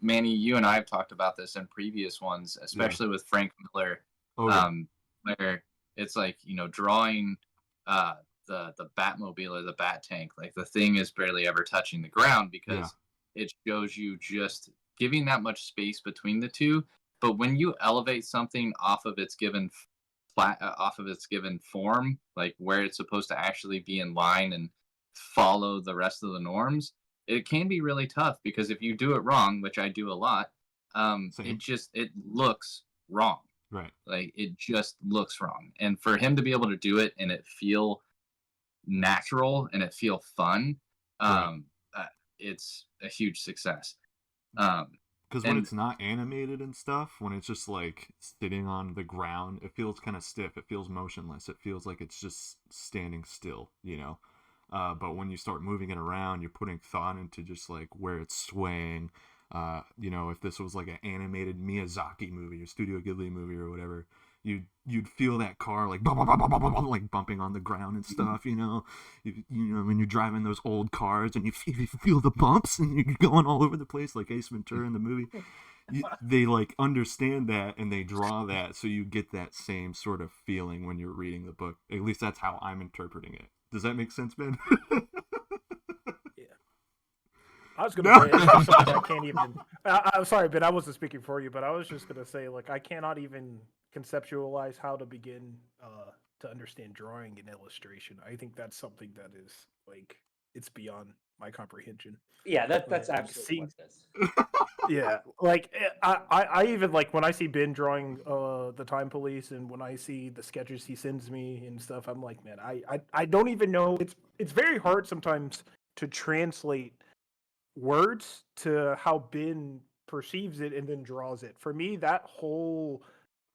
Speaker 1: Manny, you and I have talked about this in previous ones, especially with Frank Miller, where it's like, drawing the Batmobile or the Bat Tank, like the thing is barely ever touching the ground because it shows you just giving that much space between the two. But when you elevate something off of its given form, like where it's supposed to actually be in line and follow the rest of the norms, it can be really tough, because if you do it wrong, which I do a lot, it looks wrong.
Speaker 4: Right.
Speaker 1: Like it just looks wrong. And for him to be able to do it and it feel natural and it feel fun, it's a huge success.
Speaker 4: Because when it's not animated and stuff, when it's just like sitting on the ground, it feels kind of stiff. It feels motionless. It feels like it's just standing still, But when you start moving it around, you're putting thought into just like where it's swaying. If this was like an animated Miyazaki movie or Studio Ghibli movie or whatever, you'd feel that car like like bumping on the ground and stuff. When you're driving those old cars and you feel the bumps and you're going all over the place like Ace Ventura in the movie. They like understand that and they draw that, so you get that same sort of feeling when you're reading the book. At least that's how I'm interpreting it. Does that make sense, Ben?
Speaker 5: I was gonna say it's something I can't even. I'm sorry, Ben. I wasn't speaking for you, but I was just gonna say, like, I cannot even conceptualize how to begin to understand drawing and illustration. I think that's something that is like it's beyond my comprehension.
Speaker 3: Yeah, that's absolutely what it is.
Speaker 5: Yeah, like I even like when I see Ben drawing the Time Police, and when I see the sketches he sends me and stuff, I'm like, man, I don't even know. It's very hard sometimes to translate words to how Ben perceives it and then draws it. For me, that whole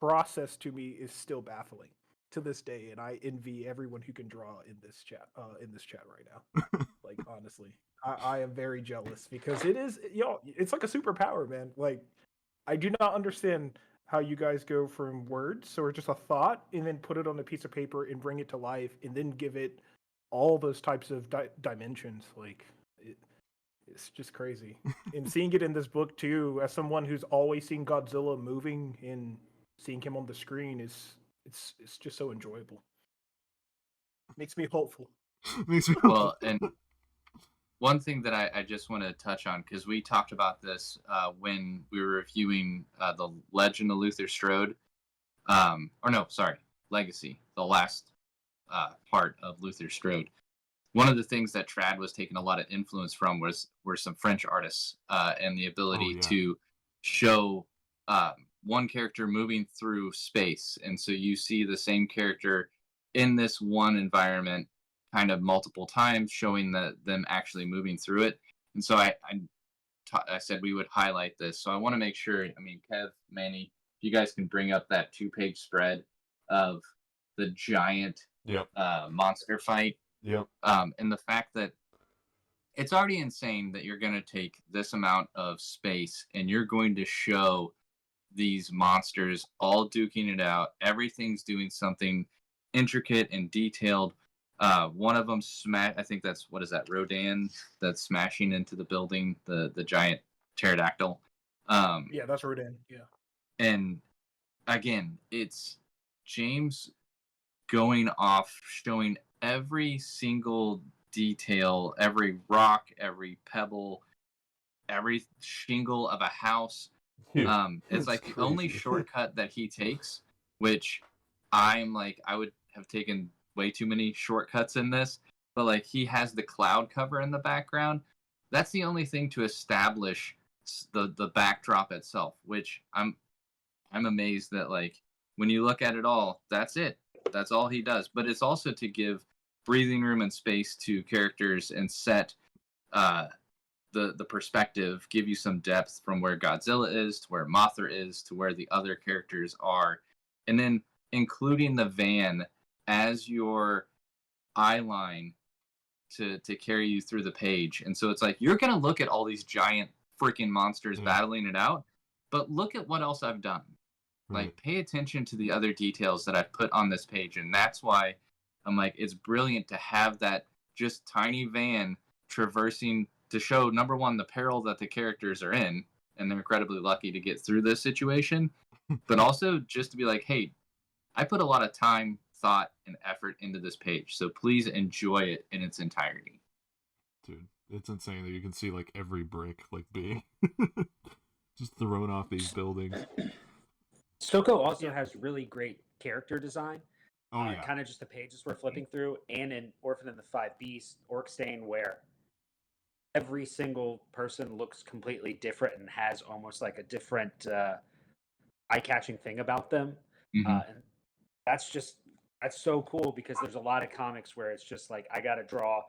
Speaker 5: process to me is still baffling to this day, and I envy everyone who can draw in this chat right now. Like, honestly, I am very jealous, because it is, it's like a superpower, man. Like, I do not understand how you guys go from words or just a thought and then put it on a piece of paper and bring it to life and then give it all those types of dimensions. Like, it's just crazy. And seeing it in this book too, as someone who's always seen Godzilla moving and seeing him on the screen, it's just so enjoyable. Makes me hopeful.
Speaker 1: Well, and one thing that I just want to touch on, because we talked about this when we were reviewing the Legend of Luther Strode, Legacy, the last part of Luther Strode. One of the things that Trad was taking a lot of influence from were some French artists and the ability to show one character moving through space. And so you see the same character in this one environment kind of multiple times, showing them actually moving through it. And so I said we would highlight this. So I want to make sure, Kev, Manny, if you guys can bring up that 2-page spread of the giant monster fight.
Speaker 4: Yep.
Speaker 1: And the fact that it's already insane that you're going to take this amount of space and you're going to show these monsters all duking it out. Everything's doing something intricate and detailed. One of them I think that's, what is that, Rodan, that's smashing into the building, the giant pterodactyl.
Speaker 5: Yeah, that's Rodan. Yeah.
Speaker 1: And again, it's James going off, showing every single detail, every rock, every pebble, every shingle of a house. It's like the only shortcut that he takes, which I'm like, I would have taken way too many shortcuts in this, but like he has the cloud cover in the background. That's the only thing to establish the backdrop itself, which I'm amazed that, like, when you look at it all, that's it. That's all he does. But it's also to give breathing room and space to characters and set the perspective, give you some depth from where Godzilla is to where Mothra is to where the other characters are, and then including the van as your eye line to carry you through the page. And so it's like you're gonna look at all these giant freaking monsters battling it out, but look at what else I've done. Like, pay attention to the other details that I've put on this page, and that's why I'm like, it's brilliant to have that just tiny van traversing to show, number one, the peril that the characters are in, and they're incredibly lucky to get through this situation, but also just to be like, hey, I put a lot of time, thought, and effort into this page, so please enjoy it in its entirety.
Speaker 4: Dude, it's insane that you can see like every brick like being just thrown off these buildings.
Speaker 3: Stoko also has really great character design.
Speaker 4: Oh yeah.
Speaker 3: Kind of just the pages we're flipping through, and in Orphan and the Five Beasts, Orkstain, where every single person looks completely different and has almost like a different eye-catching thing about them. And that's so cool, because there's a lot of comics where it's just like, I got to draw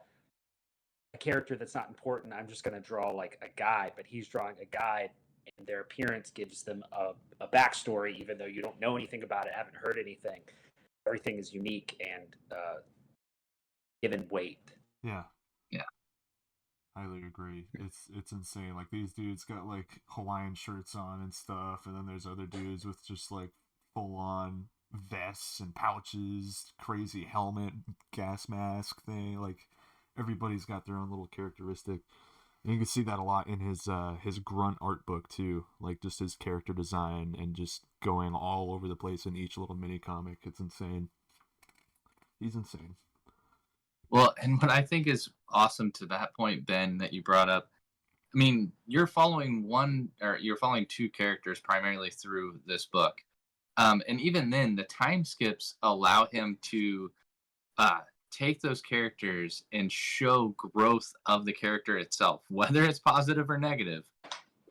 Speaker 3: a character that's not important. I'm just going to draw like a guy, but he's drawing a guide, and their appearance gives them a backstory, even though you don't know anything about it, haven't heard anything. Everything is unique and given weight.
Speaker 4: Yeah.
Speaker 1: Yeah.
Speaker 4: Highly agree. It's insane. Like, these dudes got like Hawaiian shirts on and stuff, and then there's other dudes with just like full on vests and pouches, crazy helmet, gas mask thing. Like, everybody's got their own little characteristic. And you can see that a lot in his grunt art book too, like just his character design and just going all over the place in each little mini comic. It's insane. He's insane.
Speaker 1: Well, and what I think is awesome to that point, Ben, that you brought up, I mean, you're following two characters primarily through this book. And even then, the time skips allow him to take those characters and show growth of the character itself, whether it's positive or negative,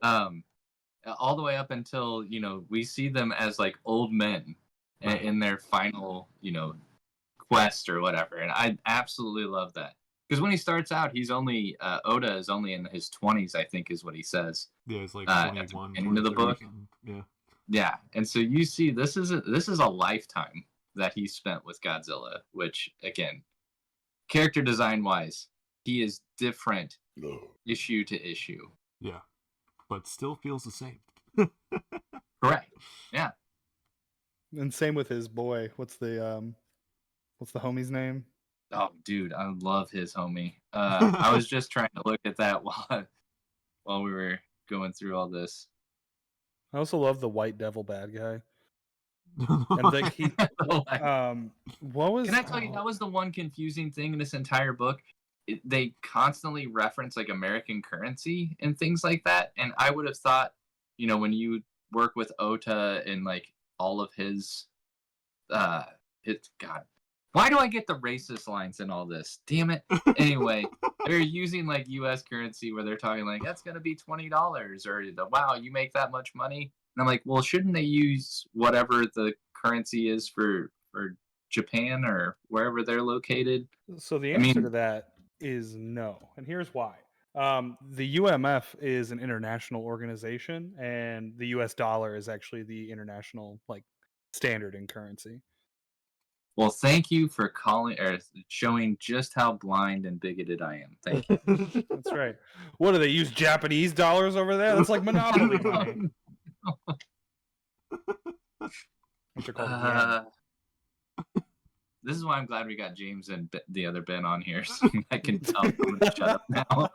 Speaker 1: all the way up until, we see them as like old men in their final, quest or whatever. And I absolutely love that, because when he starts out, he's only Oda is only in his 20s, I think is what he says.
Speaker 4: Yeah, it's like 21
Speaker 1: into the book. Yeah, and so you see this is a lifetime that he spent with Godzilla, which, again, character design wise, he is different issue to issue.
Speaker 4: Yeah, but still feels the same.
Speaker 1: Correct. Yeah.
Speaker 2: And same with his boy. What's the homie's name?
Speaker 1: Oh, dude, I love his homie. I was just trying to look at that while we were going through all this.
Speaker 2: I also love the White Devil bad guy. And like he, what was?
Speaker 1: Can I tell you, that was the one confusing thing in this entire book. They constantly reference like American currency and things like that, and I would have thought, when you work with Ota and like all of his, God, why do I get the racist lines in all this? Damn it. Anyway, they're using like U.S. currency where they're talking like, that's gonna be $20, or wow, you make that much money. And I'm like, well, shouldn't they use whatever the currency is for Japan or wherever they're located?
Speaker 2: So the answer to that is no, and here's why. The UMF is an international organization, and the U.S. dollar is actually the international like standard in currency.
Speaker 1: Well, thank you for calling or showing just how blind and bigoted I am. Thank you.
Speaker 2: That's right. What do they use Japanese dollars over there? That's like Monopoly money. Which are called yen.
Speaker 1: This is why I'm glad we got James and the other Ben on here, so I can tell them to shut up now.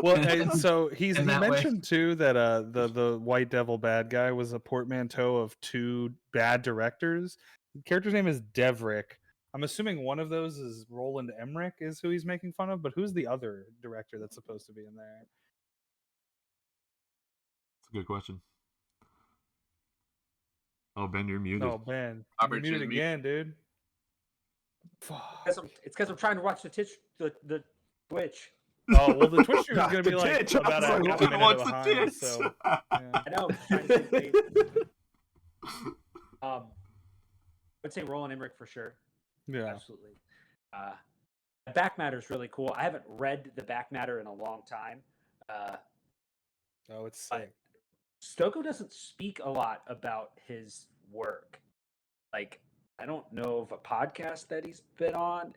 Speaker 2: Well, and so he
Speaker 1: that way-
Speaker 2: mentioned too that the White Devil bad guy was a portmanteau of two bad directors. The character's name is Devrick. I'm assuming one of those is Roland Emmerich is who he's making fun of, but who's the other director that's supposed to be in there?
Speaker 4: That's a good question. Oh, Ben, you're muted.
Speaker 2: No, Ben. You're
Speaker 1: Opportunity.
Speaker 2: muted again, dude.
Speaker 3: It's because I'm trying to watch the Twitch.
Speaker 2: Oh, well, the Twitch stream is
Speaker 5: Not
Speaker 2: going to be
Speaker 5: the
Speaker 2: like
Speaker 5: titch.
Speaker 2: about
Speaker 5: I
Speaker 2: a
Speaker 5: was
Speaker 2: half
Speaker 5: like,
Speaker 2: a
Speaker 4: What's
Speaker 2: minute
Speaker 4: the
Speaker 2: behind.
Speaker 4: tits?
Speaker 2: So, yeah.
Speaker 3: I know. I'm trying to think I would say Roland Emmerich for sure.
Speaker 2: Yeah.
Speaker 3: Absolutely. The back matter is really cool. I haven't read the back matter in a long time.
Speaker 2: Oh, it's sick.
Speaker 3: Stokoe doesn't speak a lot about his work. Like, I don't know of a podcast that he's been on.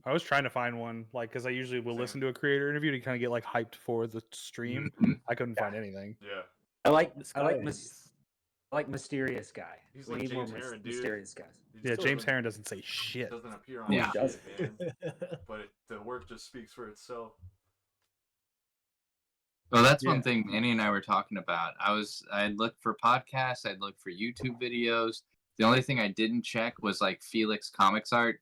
Speaker 2: I was trying to find one, like, because I usually will listen to a creator interview to kind of get like hyped for the stream.
Speaker 1: Mhm.
Speaker 2: I couldn't find anything.
Speaker 4: Yeah.
Speaker 3: I like
Speaker 5: Guys.
Speaker 3: Mysterious Guy.
Speaker 4: He's
Speaker 3: We
Speaker 4: like
Speaker 3: need more
Speaker 4: James Herron, dude.
Speaker 3: mysterious guys.
Speaker 4: He
Speaker 2: Yeah,
Speaker 4: still
Speaker 2: James
Speaker 4: doesn't-
Speaker 2: Herron doesn't say shit.
Speaker 4: doesn't appear on
Speaker 1: Yeah.
Speaker 4: shit, man. But the work just speaks for itself.
Speaker 1: Well, that's
Speaker 2: Yeah.
Speaker 1: one thing Manny and I were talking about. I'd look for podcasts, I'd look for YouTube videos. The only thing I didn't check was like Felix Comics Art,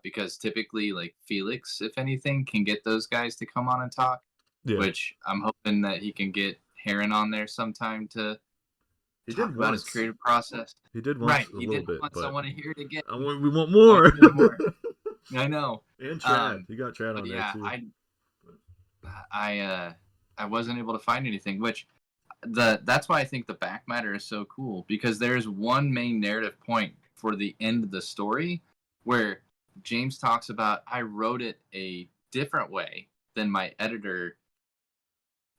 Speaker 1: because typically like Felix, if anything, can get those guys to come on and talk.
Speaker 6: Yeah.
Speaker 1: Which I'm hoping that he can get Heron on there sometime to
Speaker 6: He
Speaker 1: talk
Speaker 6: did
Speaker 1: about
Speaker 6: once.
Speaker 1: his creative process.
Speaker 6: He did once
Speaker 1: Right,
Speaker 6: a
Speaker 1: he
Speaker 6: little
Speaker 1: did
Speaker 6: bit,
Speaker 1: once.
Speaker 6: but
Speaker 1: I want to hear it again.
Speaker 6: we want more.
Speaker 1: more. I know.
Speaker 6: And Chad,
Speaker 1: Um,
Speaker 6: you got Chad on
Speaker 1: But
Speaker 6: there
Speaker 1: yeah,
Speaker 6: too.
Speaker 1: I wasn't able to find anything, which that's why I think the back matter is so cool, because there's one main narrative point for the end of the story where James talks about, I wrote it a different way than my editor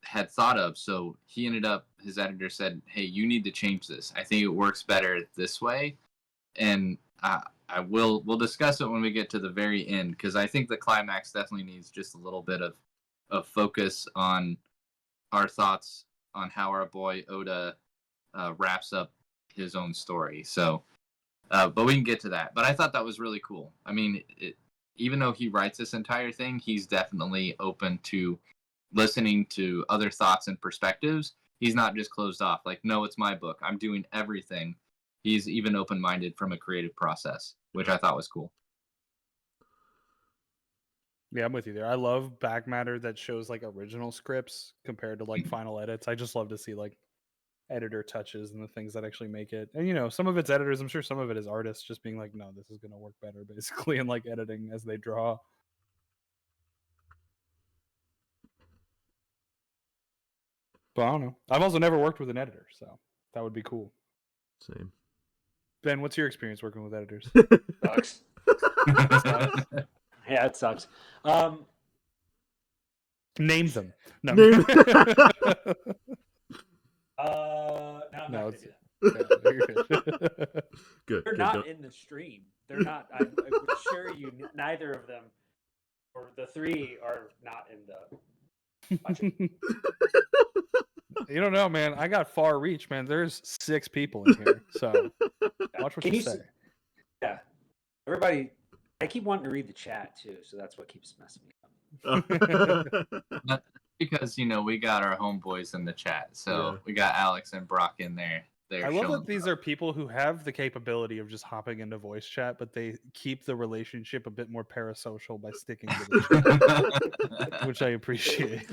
Speaker 1: had thought of. So his editor said, hey, you need to change this. I think it works better this way. And we'll discuss it when we get to the very end, because I think the climax definitely needs just a little bit of focus on our thoughts on how our boy Oda wraps up his own story. So, but we can get to that. But I thought that was really cool. I mean, even though he writes this entire thing, he's definitely open to listening to other thoughts and perspectives. He's not just closed off. Like, no, it's my book. I'm doing everything. He's even open-minded from a creative process, which I thought was cool.
Speaker 2: Yeah, I'm with you there. I love back matter that shows like original scripts compared to like final edits. I just love to see like editor touches and the things that actually make it. And some of it's editors. I'm sure some of it is artists just being like, no, this is going to work better, basically, and like editing as they draw. But I don't know. I've also never worked with an editor, so that would be cool.
Speaker 6: Same.
Speaker 2: Ben, what's your experience working with editors?
Speaker 3: Sucks. Yeah, it sucks.
Speaker 2: Name them. No.
Speaker 6: Name-
Speaker 3: No, I'm
Speaker 2: No,
Speaker 3: not
Speaker 2: it's-
Speaker 3: gonna do that.
Speaker 2: Yeah, you're good.
Speaker 6: Good.
Speaker 3: They're
Speaker 6: good,
Speaker 3: not
Speaker 6: don't-
Speaker 3: in the stream. They're not. I assure you, neither of them, or the three, are not in the. Watching.
Speaker 2: You don't know, man. I got far reach, man. There's 6 people in here, so watch what
Speaker 3: Can
Speaker 2: you
Speaker 3: you
Speaker 2: say.
Speaker 3: Yeah, everybody. I keep wanting to read the chat too, so that's what keeps messing me up.
Speaker 1: Because we got our homeboys in the chat, so
Speaker 6: Yeah.
Speaker 1: we got Alex and Brock in there.
Speaker 2: I love that these are people who have the capability of just hopping into voice chat, but they keep the relationship a bit more parasocial by sticking to the chat, which I appreciate.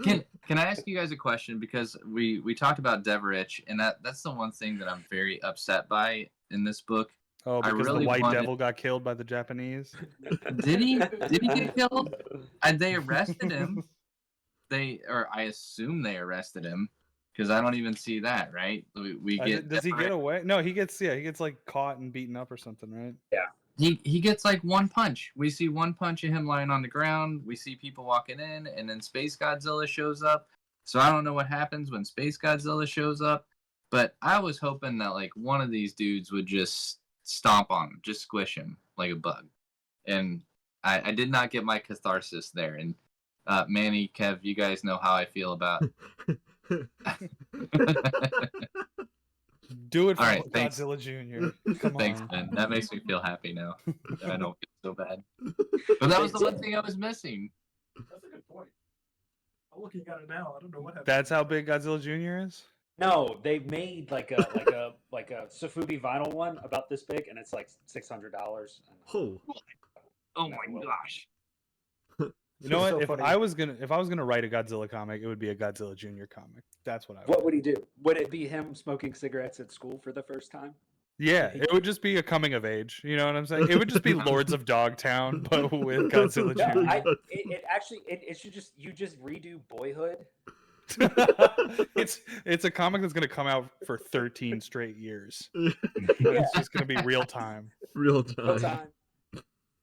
Speaker 1: Can I ask you guys a question? Because we talked about Deverich, and that's the one thing that I'm very upset by in this book.
Speaker 2: Oh,
Speaker 1: I
Speaker 2: because
Speaker 1: really
Speaker 2: the white
Speaker 1: wanted-
Speaker 2: devil got killed by the Japanese?
Speaker 1: Did he get killed? And they arrested him. I assume they arrested him, because I don't even see that. Right? We get.
Speaker 2: Does he get away? No, he gets like caught and beaten up or something, right?
Speaker 1: He gets like one punch. We see one punch of him lying on the ground. We see people walking in, and then Space Godzilla shows up. So I don't know what happens when Space Godzilla shows up, but I was hoping that like one of these dudes would just stomp on him, just squish him like a bug. And I did not get my catharsis there. And Manny, Kev, you guys know how I feel about.
Speaker 2: Do it for
Speaker 1: All right, thanks.
Speaker 2: Godzilla Jr. Come
Speaker 1: Thanks,
Speaker 2: on.
Speaker 1: Ben. That makes me feel happy now. I don't feel so bad. But that was the one thing I was missing.
Speaker 5: That's a good point. I'm looking at it now. I don't know what happened.
Speaker 2: That's how big Godzilla Jr. is?
Speaker 3: No, they made like a Sofubi vinyl one about this big, and it's like $600.
Speaker 6: Oh,
Speaker 1: Oh my gosh.
Speaker 2: You know what?
Speaker 5: So
Speaker 2: if
Speaker 5: funny.
Speaker 2: I was gonna write a Godzilla comic, it would be a Godzilla Jr. comic. That's what I would.
Speaker 3: What would he do? Would it be him smoking cigarettes at school for the first time?
Speaker 2: Yeah, it would just be a coming of age. You know what I'm saying? It would just be Lords of Dogtown, but with Godzilla
Speaker 3: No,
Speaker 2: Jr.
Speaker 3: it should just redo Boyhood.
Speaker 2: It's a comic that's gonna come out for 13 straight years.
Speaker 3: Yeah.
Speaker 2: It's just gonna be real time.
Speaker 6: real
Speaker 3: Real
Speaker 6: time.
Speaker 3: time.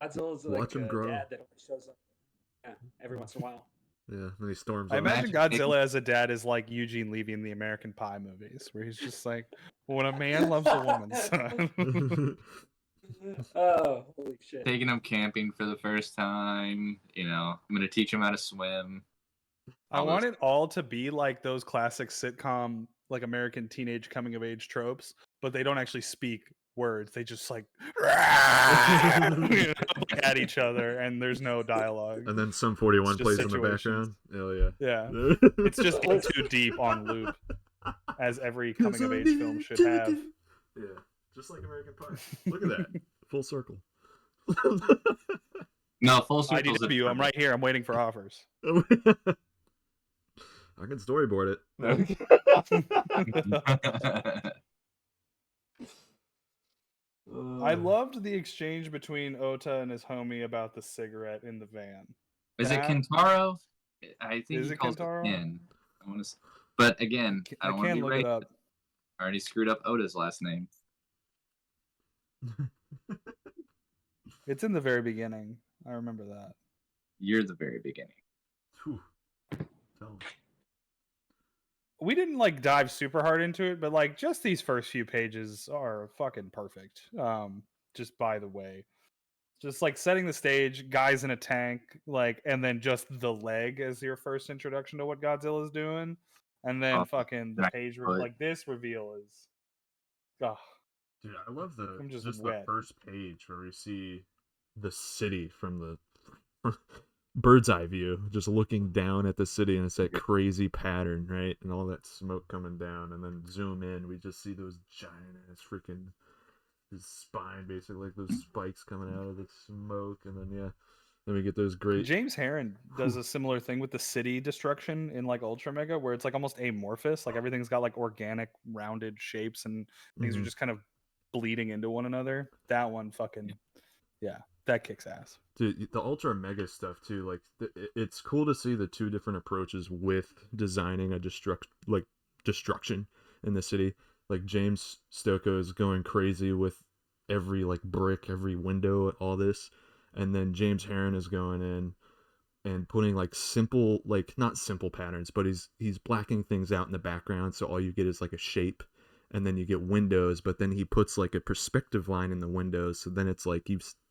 Speaker 3: Godzilla's like
Speaker 6: Watch him
Speaker 3: a
Speaker 6: grow.
Speaker 3: dad that only shows up every once in a while.
Speaker 6: Yeah, then he storms
Speaker 2: I
Speaker 6: out.
Speaker 2: imagine Godzilla as a dad is like Eugene Levy in the American Pie movies, where he's just like, when a man loves a woman, son.
Speaker 3: Oh, holy shit.
Speaker 1: Taking him camping for the first time. You know, I'm gonna teach him how to swim.
Speaker 2: I
Speaker 1: All
Speaker 2: want
Speaker 1: those-
Speaker 2: it all to be like those classic sitcom, like American teenage coming of age tropes, but they don't actually speak words. They just like, you know, like at each other, and there's no dialogue.
Speaker 6: And then some 41
Speaker 2: It's just
Speaker 6: plays in the
Speaker 2: situations.
Speaker 6: background. Hell yeah.
Speaker 2: Yeah, it's just In Too Deep on loop, as every coming of age film should have.
Speaker 6: Yeah, just like American Pie. Look at that. Full circle.
Speaker 1: No, full circle.
Speaker 2: IDW, I'm right here. I'm waiting for offers.
Speaker 6: I can storyboard it.
Speaker 2: I loved the exchange between Ota and his homie about the cigarette in the van.
Speaker 1: Is it
Speaker 2: That-
Speaker 1: Kentaro? I think
Speaker 2: Is
Speaker 1: he
Speaker 2: it
Speaker 1: calls
Speaker 2: Kentaro?
Speaker 1: it Ken. I want to, but again, I
Speaker 2: I
Speaker 1: don't want to
Speaker 2: can
Speaker 1: be
Speaker 2: look it
Speaker 1: racist.
Speaker 2: up.
Speaker 1: I already screwed up Oda's last name.
Speaker 2: It's in the very beginning. I remember that.
Speaker 1: You're the very beginning.
Speaker 6: Whew. Tell 'em.
Speaker 2: We didn't like dive super hard into it, but like just these first few pages are fucking perfect. Just by the way, just like setting the stage, guys in a tank, like, and then just the leg as your first introduction to what Godzilla's doing, and then
Speaker 1: Oh,
Speaker 2: fucking the
Speaker 1: right.
Speaker 2: page
Speaker 1: Oh,
Speaker 2: like this reveal is, oh,
Speaker 6: Dude, I love the
Speaker 2: I'm just
Speaker 6: just
Speaker 2: wet.
Speaker 6: the first page where we see the city from the bird's eye view, just looking down at the city, and it's that crazy pattern, right? And all that smoke coming down, and then zoom in, we just see those giant ass freaking his spine, basically like those spikes coming out of the smoke, and then then we get those great.
Speaker 2: James Herron does a similar thing with the city destruction in like Ultra Mega, where it's like almost amorphous, like everything's got like organic rounded shapes and things are
Speaker 6: Mhm.
Speaker 2: just kind of bleeding into one another. That one fucking that kicks ass.
Speaker 6: Dude, the ultra mega stuff too, like it's cool to see the two different approaches with designing a destruction in the city. Like James Stokoe is going crazy with every like brick, every window, all this, and then James Herron is going in and putting like simple, like not simple patterns, but he's blacking things out in the background, so all you get is like a shape, and then you get windows, but then he puts like a perspective line in the windows, so then it's like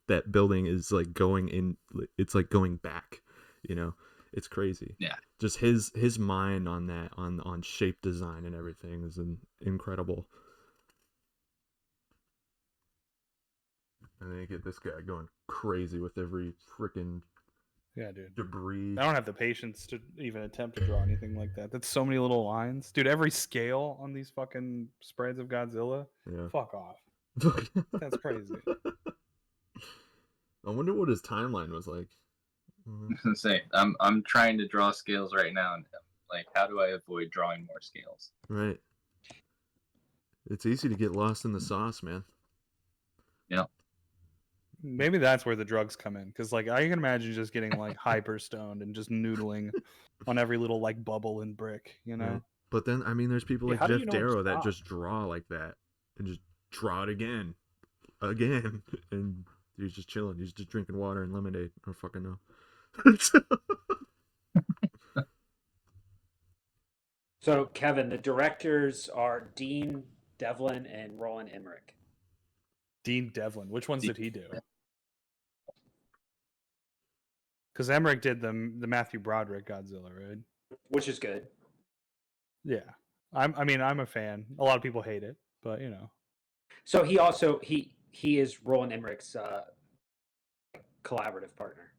Speaker 6: that building is like going in, it's like going back, you know. It's crazy.
Speaker 1: Yeah.
Speaker 6: Just his mind on that, on shape design and everything is incredible. And then you get this guy going crazy with every freaking
Speaker 2: Yeah, dude.
Speaker 6: debris.
Speaker 2: I don't have the patience to even attempt to draw anything like that. That's so many little lines. Dude, every scale on these fucking spreads of Godzilla.
Speaker 6: Yeah.
Speaker 2: Fuck off. That's crazy.
Speaker 6: I wonder what his timeline was like.
Speaker 1: Say, I'm trying to draw scales right now, and like, how do I avoid drawing more scales?
Speaker 6: Right. It's easy to get lost in the sauce, man.
Speaker 1: Yeah.
Speaker 2: Maybe that's where the drugs come in, because like I can imagine just getting like hyper stoned and just noodling on every little like bubble and brick, you know.
Speaker 6: Right. But then, I mean, there's people
Speaker 3: Yeah,
Speaker 6: like
Speaker 3: how do
Speaker 6: Jeff
Speaker 3: you know when to
Speaker 6: Darrow that
Speaker 3: stop?
Speaker 6: just draw like that and just draw it again, and he's just chilling. He's just drinking water and lemonade. I don't fucking know.
Speaker 3: So, Kevin, the directors are Dean Devlin and Roland Emmerich.
Speaker 2: Dean Devlin. Which ones did he do? Because Emmerich did the Matthew Broderick Godzilla, right?
Speaker 3: Which is good.
Speaker 2: Yeah, I'm a fan. A lot of people hate it, but you know.
Speaker 3: So he also he is Roland Emmerich's collaborative partner.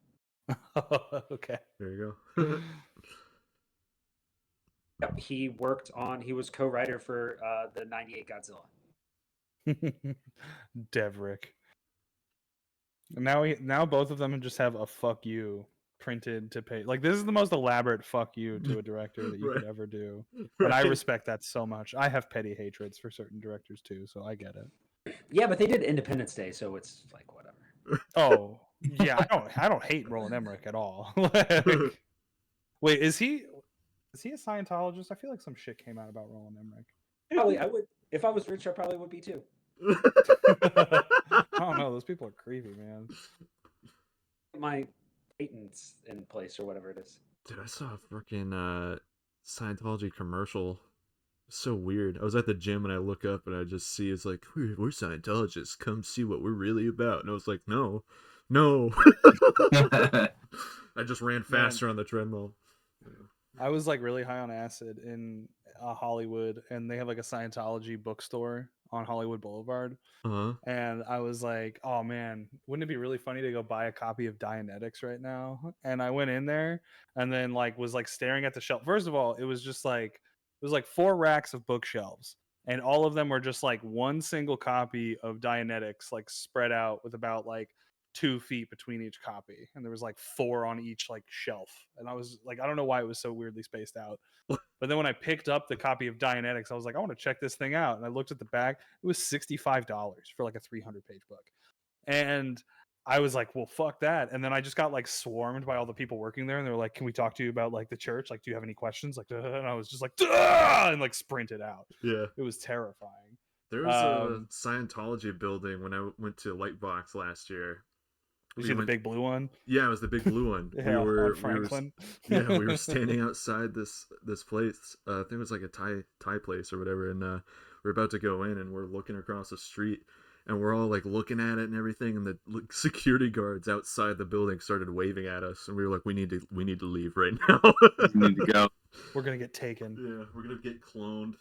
Speaker 2: Okay.
Speaker 6: There you go.
Speaker 3: Yep, he was co-writer for the '98 Godzilla.
Speaker 2: Devrick. Now both of them just have a fuck you printed to pay. Like, this is the most elaborate fuck you to a director that you could ever do. And I respect that so much. I have petty hatreds for certain directors too, so I get it.
Speaker 3: Yeah, but they did Independence Day, so it's like whatever.
Speaker 2: Oh, yeah, I don't hate Roland Emmerich at all. Like, wait, is he a Scientologist? I feel like some shit came out about Roland Emmerich.
Speaker 3: Probably, I would. If I was rich, I probably would be too.
Speaker 2: I don't know. Those people are creepy, man.
Speaker 3: My patents in place or whatever it is.
Speaker 6: Dude, I saw a freaking Scientology commercial. So weird. I was at the gym and I look up and I just see it's like, we're Scientologists. Come see what we're really about. And I was like, no. I just ran faster on the treadmill.
Speaker 2: I was like really high on acid in Hollywood, and they have like a Scientology bookstore on Hollywood Boulevard.
Speaker 6: Uh-huh.
Speaker 2: And I was like, oh man, wouldn't it be really funny to go buy a copy of Dianetics right now? And I went in there and then like was like staring at the shelf. First of all, it was like 4 racks of bookshelves, and all of them were just like one single copy of Dianetics, like spread out with about like 2 feet between each copy, and there was like 4 on each like shelf. And I was like, I don't know why it was so weirdly spaced out. But then when I picked up the copy of Dianetics, I was like, I want to check this thing out. And I looked at the back. It was $65 for like a 300-page book. And I was like, well, fuck that. And then I just got like swarmed by all the people working there. And they were like, can we talk to you about like the church? Like, do you have any questions? Like, and I was just like, and like sprinted out.
Speaker 6: Yeah.
Speaker 2: It was terrifying.
Speaker 6: There was a Scientology building when I went to Lightbox last year.
Speaker 2: You see the big blue one?
Speaker 6: Yeah, it was the big blue one.
Speaker 2: Yeah, on Franklin.
Speaker 6: We were standing outside this place. I think it was like a Thai place or whatever, and we're about to go in, and we're looking across the street, and we're all like looking at it and everything, and the security guards outside the building started waving at us, and we were like, we need to leave right now.
Speaker 1: We need to go.
Speaker 2: We're gonna get taken.
Speaker 6: Yeah, we're gonna get cloned.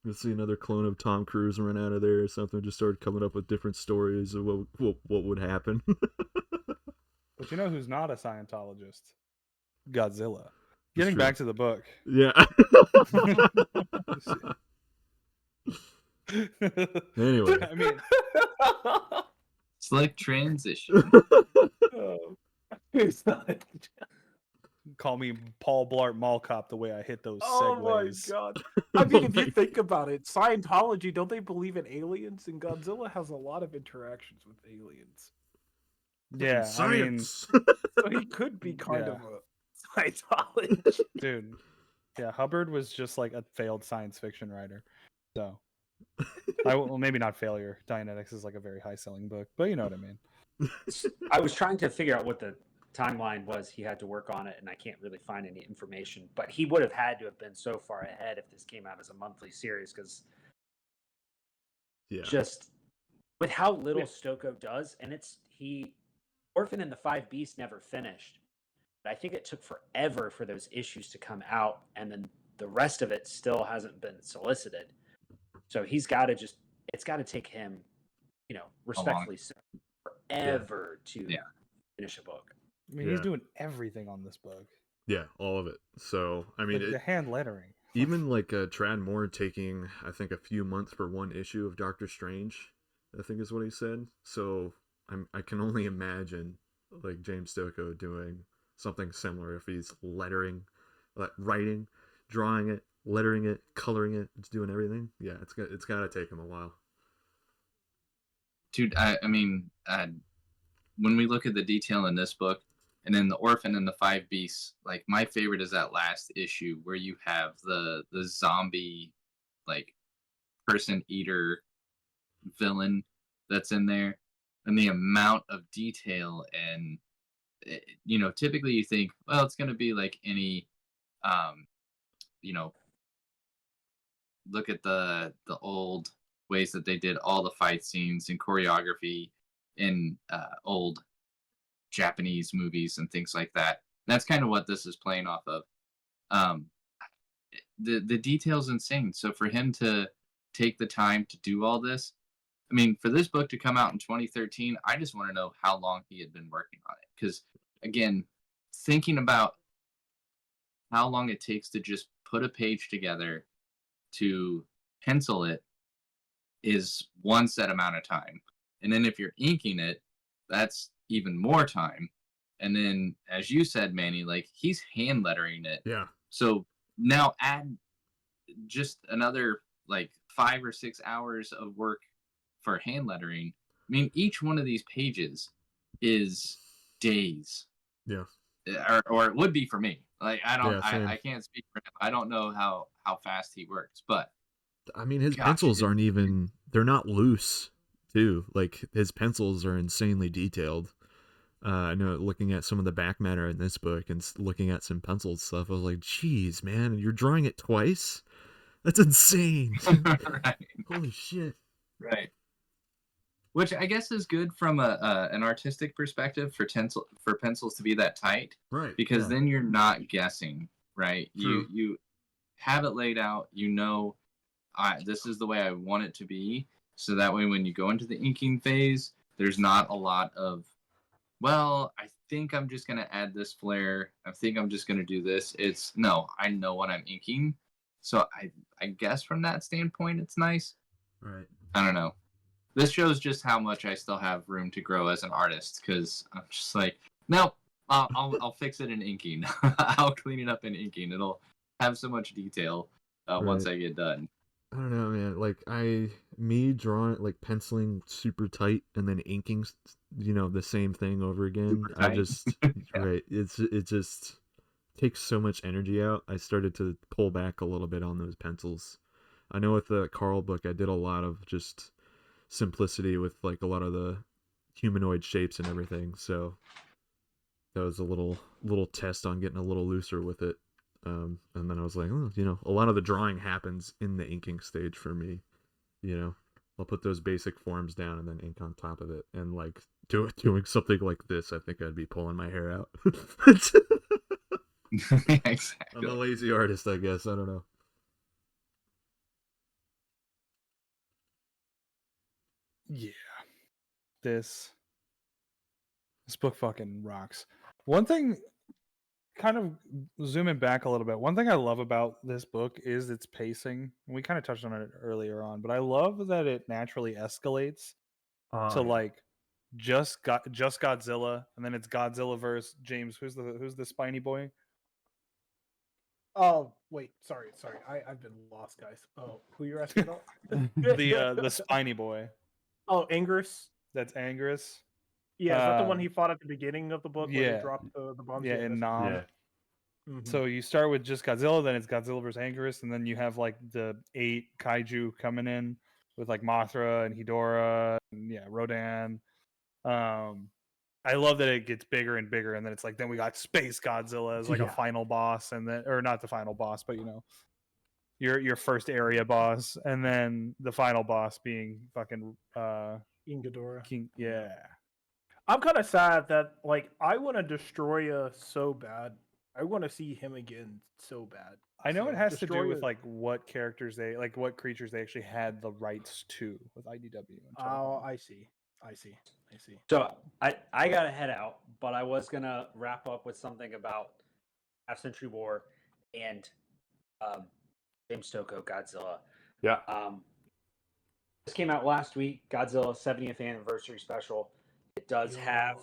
Speaker 6: We'll see another clone of Tom Cruise run out of there or something. Just started coming up with different stories of what would happen.
Speaker 2: But you know who's not a Scientologist? Godzilla. Getting back to the book.
Speaker 6: Yeah. Anyway.
Speaker 2: I mean,
Speaker 1: It's like transition.
Speaker 5: It's not.
Speaker 2: Call me Paul Blart Mall Cop the way I hit those
Speaker 5: Oh
Speaker 2: segues.
Speaker 5: my god! I mean, if you think about it, Scientology, don't they believe in aliens? And Godzilla has a lot of interactions with aliens.
Speaker 2: Yeah,
Speaker 6: Science.
Speaker 5: So he could be kind of a Scientologist.
Speaker 2: Dude. Yeah, Hubbard was just like a failed science fiction writer. So, well, maybe not failure. Dianetics is like a very high-selling book, but you know what I mean.
Speaker 3: I was trying to figure out what the timeline was he had to work on it, and I can't really find any information. But he would have had to have been so far ahead if this came out as a monthly series, because just with how little Stokoe does, and Orphan and the Five Beasts never finished. But I think it took forever for those issues to come out, and then the rest of it still hasn't been solicited. So he's got to it's got to take him, respectfully forever to finish a book.
Speaker 2: I mean, he's doing everything on this book.
Speaker 6: Yeah, all of it. So, I mean,
Speaker 2: the hand lettering.
Speaker 6: Even like Trad Moore taking, I think, a few months for one issue of Doctor Strange, I think is what he said. So I can only imagine like James Stokoe doing something similar if he's writing, drawing it, lettering it, coloring it, just doing everything. Yeah, it's got to take him a while.
Speaker 1: Dude, I mean, when we look at the detail in this book, and then the Orphan and the Five Beasts, like my favorite is that last issue where you have the zombie, like person eater villain that's in there, and the amount of detail. And typically you think, well, it's gonna be like any, look at the old ways that they did all the fight scenes and choreography in old Japanese movies and things like that. That's kind of what this is playing off of. The detail's insane. So for him to take the time to do all this, I mean, for this book to come out in 2013, I just want to know how long he had been working on it. Because, again, thinking about how long it takes to just put a page together to pencil it is one set amount of time. And then if you're inking it, that's even more time. And then, as you said, Manny, like, he's hand lettering it.
Speaker 6: Yeah.
Speaker 1: So now add just another, like, 5 or 6 hours of work for hand lettering. I mean, each one of these pages is days.
Speaker 6: Yeah.
Speaker 1: Or it would be for me. Like,
Speaker 6: Yeah,
Speaker 1: I can't speak for him. I don't know how fast he works, but
Speaker 6: I mean, his
Speaker 1: gosh,
Speaker 6: pencils aren't even, they're not loose too. Like, his pencils are insanely detailed. I know, looking at some of the back matter in this book and looking at some penciled stuff, I was like, geez, man, you're drawing it twice? That's insane.
Speaker 1: right.
Speaker 6: Holy shit.
Speaker 1: Right. Which I guess is good from an artistic perspective for pencils to be that tight.
Speaker 6: Right.
Speaker 1: Because then you're not guessing, right?
Speaker 6: True.
Speaker 1: You have it laid out, you know, this is the way I want it to be. So that way when you go into the inking phase, there's not a lot of, well, I think I'm just going to add this flare. I think I'm just going to do this. It's, no, I know what I'm inking. So I guess from that standpoint, it's nice.
Speaker 6: Right.
Speaker 1: I don't know. This shows just how much I still have room to grow as an artist, because I'm just like, nope, I'll fix it in inking. I'll clean it up in inking. It'll have so much detail once I get done.
Speaker 6: I don't know, man. Like, me drawing, like, penciling super tight and then inking, you know, the same thing over again. I just, right. It just takes so much energy out. I started to pull back a little bit on those pencils. I know with the Carl book, I did a lot of just simplicity with, like, a lot of the humanoid shapes and everything. So that was a little test on getting a little looser with it. And then I was like, oh, you know, a lot of the drawing happens in the inking stage for me. You know, I'll put those basic forms down and then ink on top of it. And, like, doing something like this, I think I'd be pulling my hair out.
Speaker 1: Exactly.
Speaker 6: I'm a lazy artist, I guess. I don't know.
Speaker 2: Yeah. This book fucking rocks. One thing, kind of zooming back a little bit, one thing I love about this book is its pacing. We kind of touched on it earlier on, but I love that it naturally escalates to like just Godzilla, and then it's Godzilla versus James. Who's the spiny boy?
Speaker 5: Oh wait, sorry. I've been lost, guys. Oh, who you're asking about?
Speaker 2: the spiny boy.
Speaker 5: Oh, Angerus.
Speaker 2: That's Angerus.
Speaker 5: Yeah, is that the one he fought at the beginning of the book where
Speaker 2: yeah.
Speaker 5: they dropped the bombs?
Speaker 2: Yeah, in Nam.
Speaker 4: Yeah.
Speaker 5: Mhm.
Speaker 2: So you start with just Godzilla, then it's Godzilla vs. Angerus, and then you have like the 8 kaiju coming in with like Mothra and Hedorah and Rodan. I love that it gets bigger and bigger, and then it's like then we got Space Godzilla as like a final boss, and then, or not the final boss, but you know, your first area boss, and then the final boss being fucking
Speaker 5: King Ghidorah.
Speaker 2: King. Yeah.
Speaker 5: I'm kind of sad that, like, I want to Destroya so bad. I want to see him again so bad.
Speaker 2: I know it has to do with
Speaker 5: Destroya-
Speaker 2: like what characters they like, what creatures they actually had the rights to with IDW.
Speaker 5: Oh, I see.
Speaker 3: So I gotta head out, but I was gonna wrap up with something about Half Century War and James Stokoe Godzilla.
Speaker 4: Yeah.
Speaker 3: This came out last week, Godzilla 70th anniversary special. It does have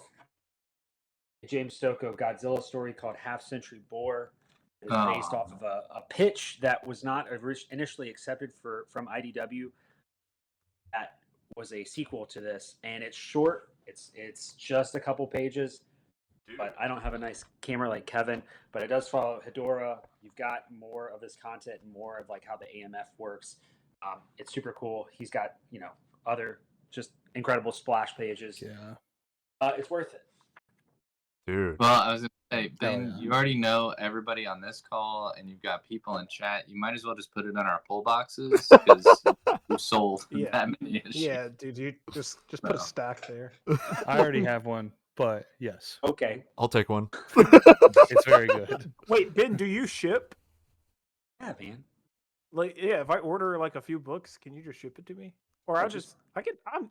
Speaker 3: a James Stokoe Godzilla story called Half Century Boar. It is based off of a pitch that was not initially accepted from IDW. That was a sequel to this, and it's short. It's just a couple pages, but I don't have a nice camera like Kevin. But it does follow Hedorah. You've got more of this content and more of like how the AMF works. It's super cool. He's got other just incredible splash pages.
Speaker 2: Yeah.
Speaker 3: It's worth it.
Speaker 4: Dude.
Speaker 1: Well, I was gonna say,
Speaker 2: Hell
Speaker 1: Ben,
Speaker 2: yeah.
Speaker 1: you already know everybody on this call, and you've got people in chat. You might as well just put it on our pull boxes because you sold
Speaker 5: Yeah.
Speaker 1: that many issues.
Speaker 5: Yeah, dude, you just put a
Speaker 1: So.
Speaker 5: stack there.
Speaker 2: I already have one, but yes,
Speaker 3: Okay.
Speaker 4: I'll take one.
Speaker 2: it's very good.
Speaker 5: Wait, Ben, do you ship?
Speaker 3: Yeah, man.
Speaker 5: Like, yeah, if I order like a few books, can you just ship it to me? Or I'll
Speaker 3: just-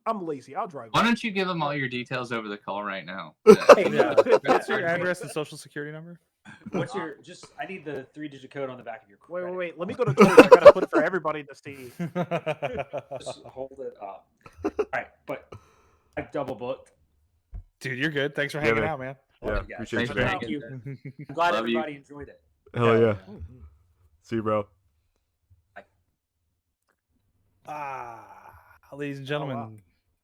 Speaker 5: I'm lazy. I'll drive.
Speaker 1: Why
Speaker 5: it.
Speaker 1: don't you give them all your details over the call right now?
Speaker 3: Hey,
Speaker 2: Yeah.
Speaker 3: Matt,
Speaker 2: What's your
Speaker 3: Matt,
Speaker 2: address and social security number?
Speaker 3: What's your I need the 3-digit code on the back of your
Speaker 5: Wait,
Speaker 3: credit
Speaker 5: wait, wait. Let me
Speaker 3: card.
Speaker 5: go to Twitch. I gotta put it for everybody to see.
Speaker 3: Just hold it up. All right, but I've double booked.
Speaker 2: Dude, you're good. Thanks for
Speaker 4: Yeah,
Speaker 2: hanging
Speaker 4: man.
Speaker 2: out, man.
Speaker 3: Love
Speaker 4: Yeah,
Speaker 3: you guys.
Speaker 4: appreciate
Speaker 1: Thanks
Speaker 4: you,
Speaker 1: for
Speaker 4: man.
Speaker 3: Thank
Speaker 1: hanging,
Speaker 3: you.
Speaker 1: Ben.
Speaker 3: I'm glad
Speaker 1: Love you.
Speaker 3: everybody enjoyed it.
Speaker 4: Hell yeah.
Speaker 5: Mhm.
Speaker 4: See you, bro.
Speaker 2: Ladies and
Speaker 5: Oh,
Speaker 2: gentlemen,
Speaker 5: wow.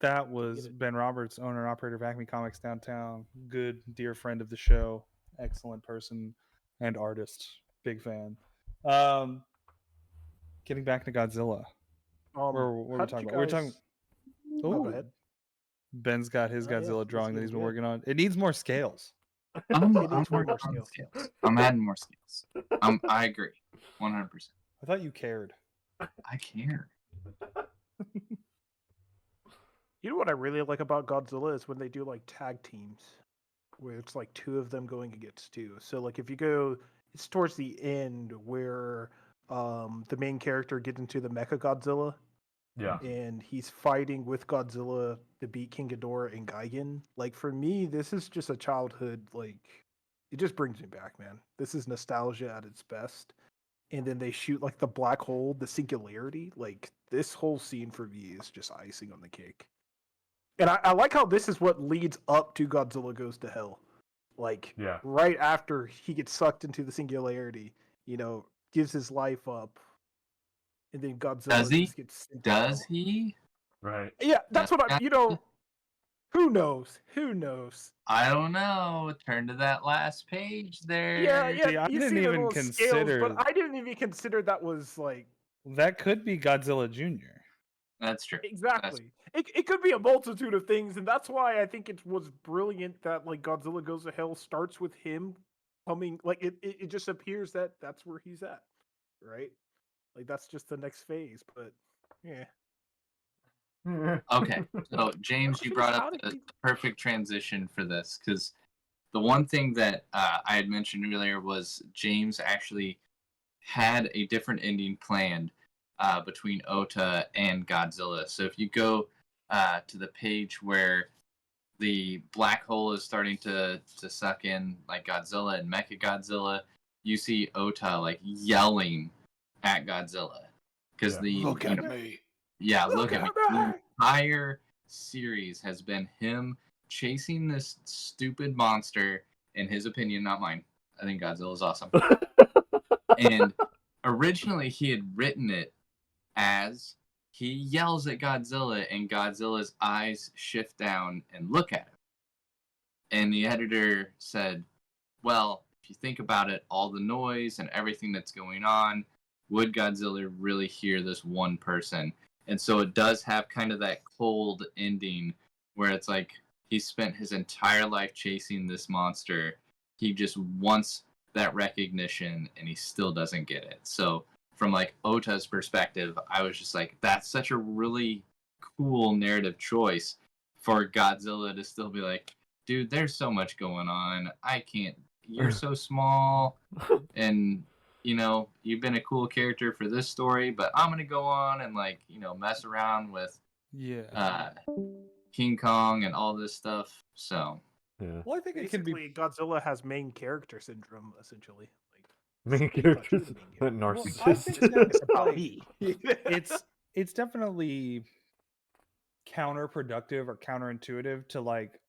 Speaker 2: that was
Speaker 5: Get it.
Speaker 2: Ben Roberts, owner and operator of Acme Comics downtown. Good, dear friend of the show, excellent person and artist. Big fan. Getting back to Godzilla. What were we
Speaker 5: how did
Speaker 2: talking
Speaker 5: you
Speaker 2: about? We're talking.
Speaker 5: guys- Oh, go
Speaker 2: Ooh,
Speaker 5: ahead.
Speaker 2: Ben's got his
Speaker 5: Oh, yeah,
Speaker 2: Godzilla
Speaker 5: let's
Speaker 2: drawing that
Speaker 5: hear
Speaker 2: he's
Speaker 5: it,
Speaker 2: been
Speaker 5: yeah.
Speaker 2: working on. It needs more scales.
Speaker 1: I'm
Speaker 5: It needs way
Speaker 1: working
Speaker 5: more
Speaker 1: on
Speaker 5: scales.
Speaker 1: I'm adding more scales. I agree, 100%.
Speaker 2: I thought you cared.
Speaker 1: I care.
Speaker 5: You know what I really like about Godzilla is when they do like tag teams, where it's like two of them going against two. So like if you go, it's towards the end where the main character gets into the Mecha Godzilla
Speaker 4: Yeah.
Speaker 5: and he's fighting with Godzilla to beat King Ghidorah and Gigan. Like for me, this is just a childhood, like it just brings me back, man. This is nostalgia at its best. And then they shoot like the black hole, the singularity. Like this whole scene for me is just icing on the cake. And I like how this is what leads up to Godzilla Goes to Hell. Like
Speaker 4: Yeah.
Speaker 5: right after he gets sucked into the singularity, gives his life up, and then Godzilla
Speaker 1: Does he?
Speaker 5: just gets sent to
Speaker 1: Does
Speaker 5: hell.
Speaker 1: he?
Speaker 4: Right.
Speaker 5: Yeah, that's what
Speaker 1: Yeah.
Speaker 5: who knows? Who knows?
Speaker 1: I don't know. Turn to that last page there.
Speaker 5: Yeah,
Speaker 2: See, I
Speaker 5: you
Speaker 2: didn't
Speaker 5: see the
Speaker 2: even
Speaker 5: little scales, but
Speaker 2: consider-
Speaker 5: I didn't even consider that was like
Speaker 2: That could be Godzilla Jr.
Speaker 1: That's true.
Speaker 5: exactly. It could be a multitude of things, and that's why I think it was brilliant that like Godzilla Goes to Hell starts with him coming. Like it just appears that that's where he's at, right? Like that's just the next phase. But yeah,
Speaker 1: Okay, so James, you
Speaker 5: Finish
Speaker 1: brought up
Speaker 5: out
Speaker 1: the
Speaker 5: it.
Speaker 1: perfect transition for this because the one thing that I had mentioned earlier was James actually had a different ending planned between Ota and Godzilla. So if you go to the page where the black hole is starting to suck in like Godzilla and Mechagodzilla, you see Ota like yelling at Godzilla because
Speaker 4: Yeah.
Speaker 2: me.
Speaker 1: yeah,
Speaker 5: Look
Speaker 1: look at me.
Speaker 5: at me!
Speaker 1: The entire series has been him chasing this stupid monster, in his opinion, not mine. I think Godzilla is awesome. And originally he had written it as he yells at Godzilla and Godzilla's eyes shift down and look at him. And the editor said, well, if you think about it, all the noise and everything that's going on, would Godzilla really hear this one person? And so it does have kind of that cold ending where it's like he spent his entire life chasing this monster. He just wants that recognition and he still doesn't get it. So from like Ota's perspective, I was just like, that's such a really cool narrative choice for Godzilla to still be like, dude, there's so much going on. I can't, you're so small and you've been a cool character for this story, but I'm gonna go on and like mess around with King Kong and all this stuff. So
Speaker 4: Yeah.
Speaker 2: Well, I think it can be.
Speaker 5: Basically, Godzilla has main character syndrome, essentially.
Speaker 4: Main
Speaker 5: Stay in touch
Speaker 4: characters.
Speaker 5: with the main
Speaker 4: That
Speaker 5: character.
Speaker 2: Well, I
Speaker 4: narcissist.
Speaker 2: think that
Speaker 5: It's about
Speaker 2: like,
Speaker 5: me.
Speaker 2: it's definitely counterproductive or counterintuitive to like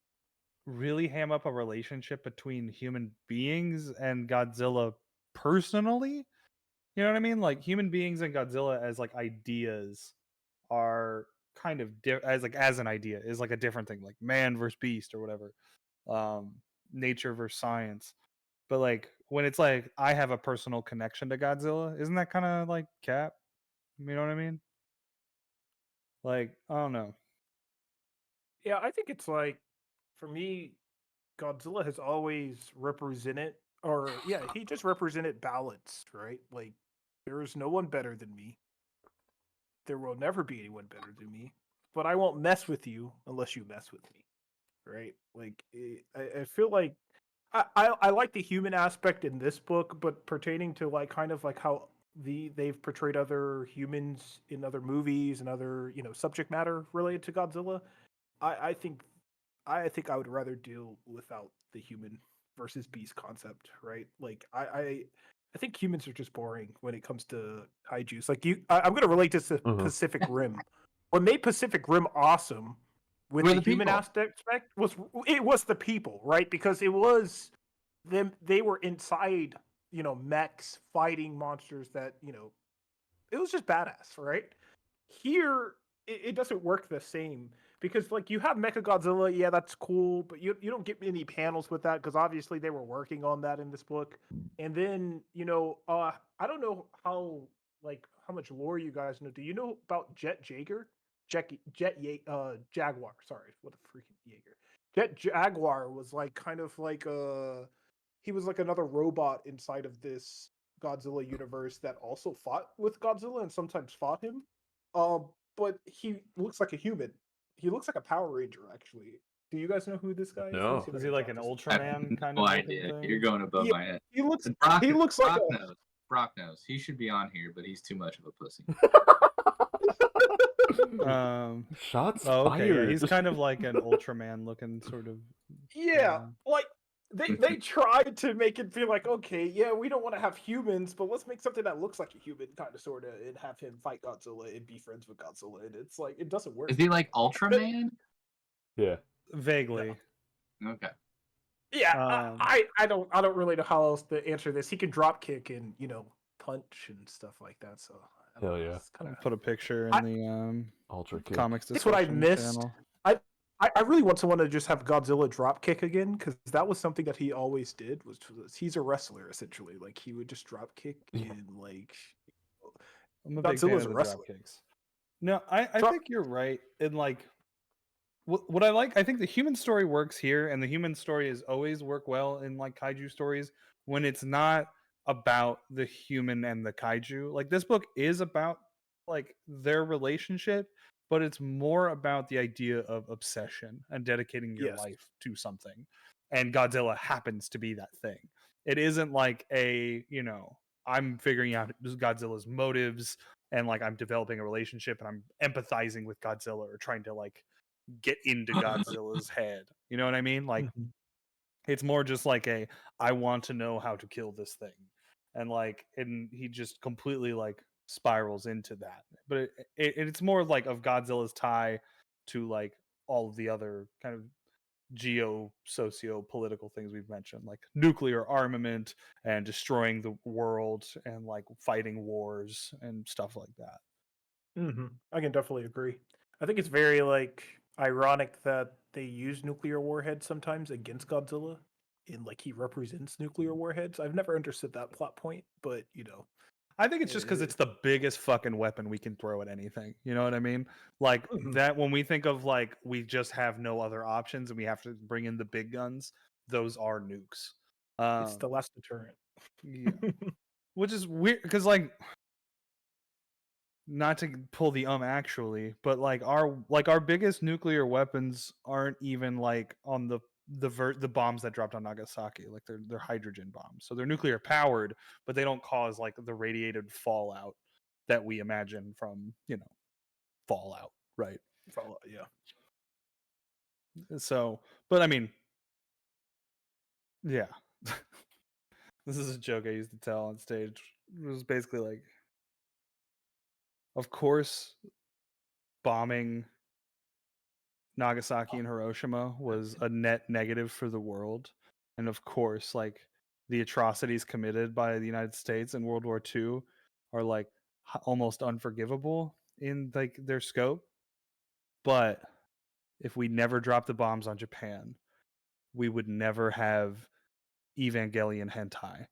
Speaker 2: really ham up a relationship between human beings and Godzilla personally. You know what I mean? Like human beings and Godzilla as like ideas are kind of as an idea is like a different thing, like man versus beast or whatever, nature versus science. But like when it's like I have a personal connection to Godzilla, isn't that kind of like cap? You know what I mean? Like I don't know.
Speaker 5: Yeah, I think it's like, for me, Godzilla has always represented, or yeah, he just represented balance, right? Like, there is no one better than me. There will never be anyone better than me, but I won't mess with you unless you mess with me, right? Like, I feel like I like the human aspect in this book, but pertaining to like kind of like how they've portrayed other humans in other movies and other subject matter related to Godzilla, I think I would rather deal without the human versus beast concept, right? Like I think humans are just boring when it comes to kaiju's. Like I'm going to relate this to Pacific Rim. What made Pacific Rim awesome with the human aspect was the people, right? Because it was them. They were inside, mechs fighting monsters that it was just badass, right? Here, it doesn't work the same because like you have Mechagodzilla, yeah, that's cool, but you don't get many panels with that because obviously they were working on that in this book. And then I don't know how much lore you guys know. Do you know about Jaguar? Jaguar. Sorry, what a freaking Jaeger. Jet Jaguar was like kind of like he was like another robot inside of this Godzilla universe that also fought with Godzilla and sometimes fought him. But he looks like a human. He looks like a Power Ranger, actually. Do you guys know who this guy is?
Speaker 6: No.
Speaker 2: Is he like an Ultraman kind of?
Speaker 1: No idea.
Speaker 2: Thing?
Speaker 1: You're going above my head.
Speaker 5: He looks
Speaker 1: Brock
Speaker 5: like
Speaker 1: knows. Brock knows. He should be on here, but he's too much of a pussy.
Speaker 6: Shots
Speaker 2: fired.
Speaker 6: fired.
Speaker 2: Yeah, he's kind of like an Ultraman looking sort of.
Speaker 5: Yeah, like they tried to make it feel like, okay, yeah, we don't want to have humans, but let's make something that looks like a human, kind of, sort of, and have him fight Godzilla and be friends with Godzilla. And it's like, it doesn't work.
Speaker 1: Is he like Ultraman?
Speaker 6: Yeah,
Speaker 2: vaguely.
Speaker 1: No. Okay.
Speaker 5: Yeah, I don't really know how else to answer this. He can drop kick and punch and stuff like that. So
Speaker 6: hell yeah.
Speaker 2: Put a picture in the
Speaker 6: Ultra Kick.
Speaker 2: comics.
Speaker 5: That's what I missed.
Speaker 2: Channel.
Speaker 5: I really want someone to just have Godzilla drop kick again, because that was something that he always did. Was he's a wrestler essentially. Like he would just drop kick and like.
Speaker 2: I'm a big fan of the drop kicks. No, I think you're right. And like, what I like, I think the human story works here, and the human story is always work well in like kaiju stories when it's not about the human and the kaiju. Like this book is about like their relationship, but it's more about the idea of obsession and dedicating your life to something. And Godzilla happens to be that thing. It isn't like I'm figuring out Godzilla's motives and like I'm developing a relationship and I'm empathizing with Godzilla or trying to like get into Godzilla's head. You know what I mean? Like it's more just like I want to know how to kill this thing. And he just completely like spirals into that. But it's more like of Godzilla's tie to like all of the other kind of socio-political things we've mentioned, like nuclear armament and destroying the world and like fighting wars and stuff like that.
Speaker 5: I can definitely agree. I think it's very like ironic that they use nuclear warheads sometimes against Godzilla, and like he represents nuclear warheads. I've never understood that plot point, but
Speaker 2: I think it's just because it's the biggest fucking weapon we can throw at anything. You know what I mean? Like that when we think of like we just have no other options and we have to bring in the big guns, those are nukes.
Speaker 5: It's the last deterrent.
Speaker 2: Yeah. Which is weird because like not to pull the actually, but like our biggest nuclear weapons aren't even like on the bombs that dropped on Nagasaki. Like they're hydrogen bombs, so they're nuclear powered, but they don't cause like the radiated fallout that we imagine from fallout, right?
Speaker 5: Fallout, yeah.
Speaker 2: So, but I mean, yeah. This is a joke I used to tell on stage. It was basically like, of course, bombing Nagasaki and Hiroshima was a net negative for the world. And of course, like the atrocities committed by the United States in World War II are like almost unforgivable in like their scope. But if we never dropped the bombs on Japan, we would never have Evangelion hentai.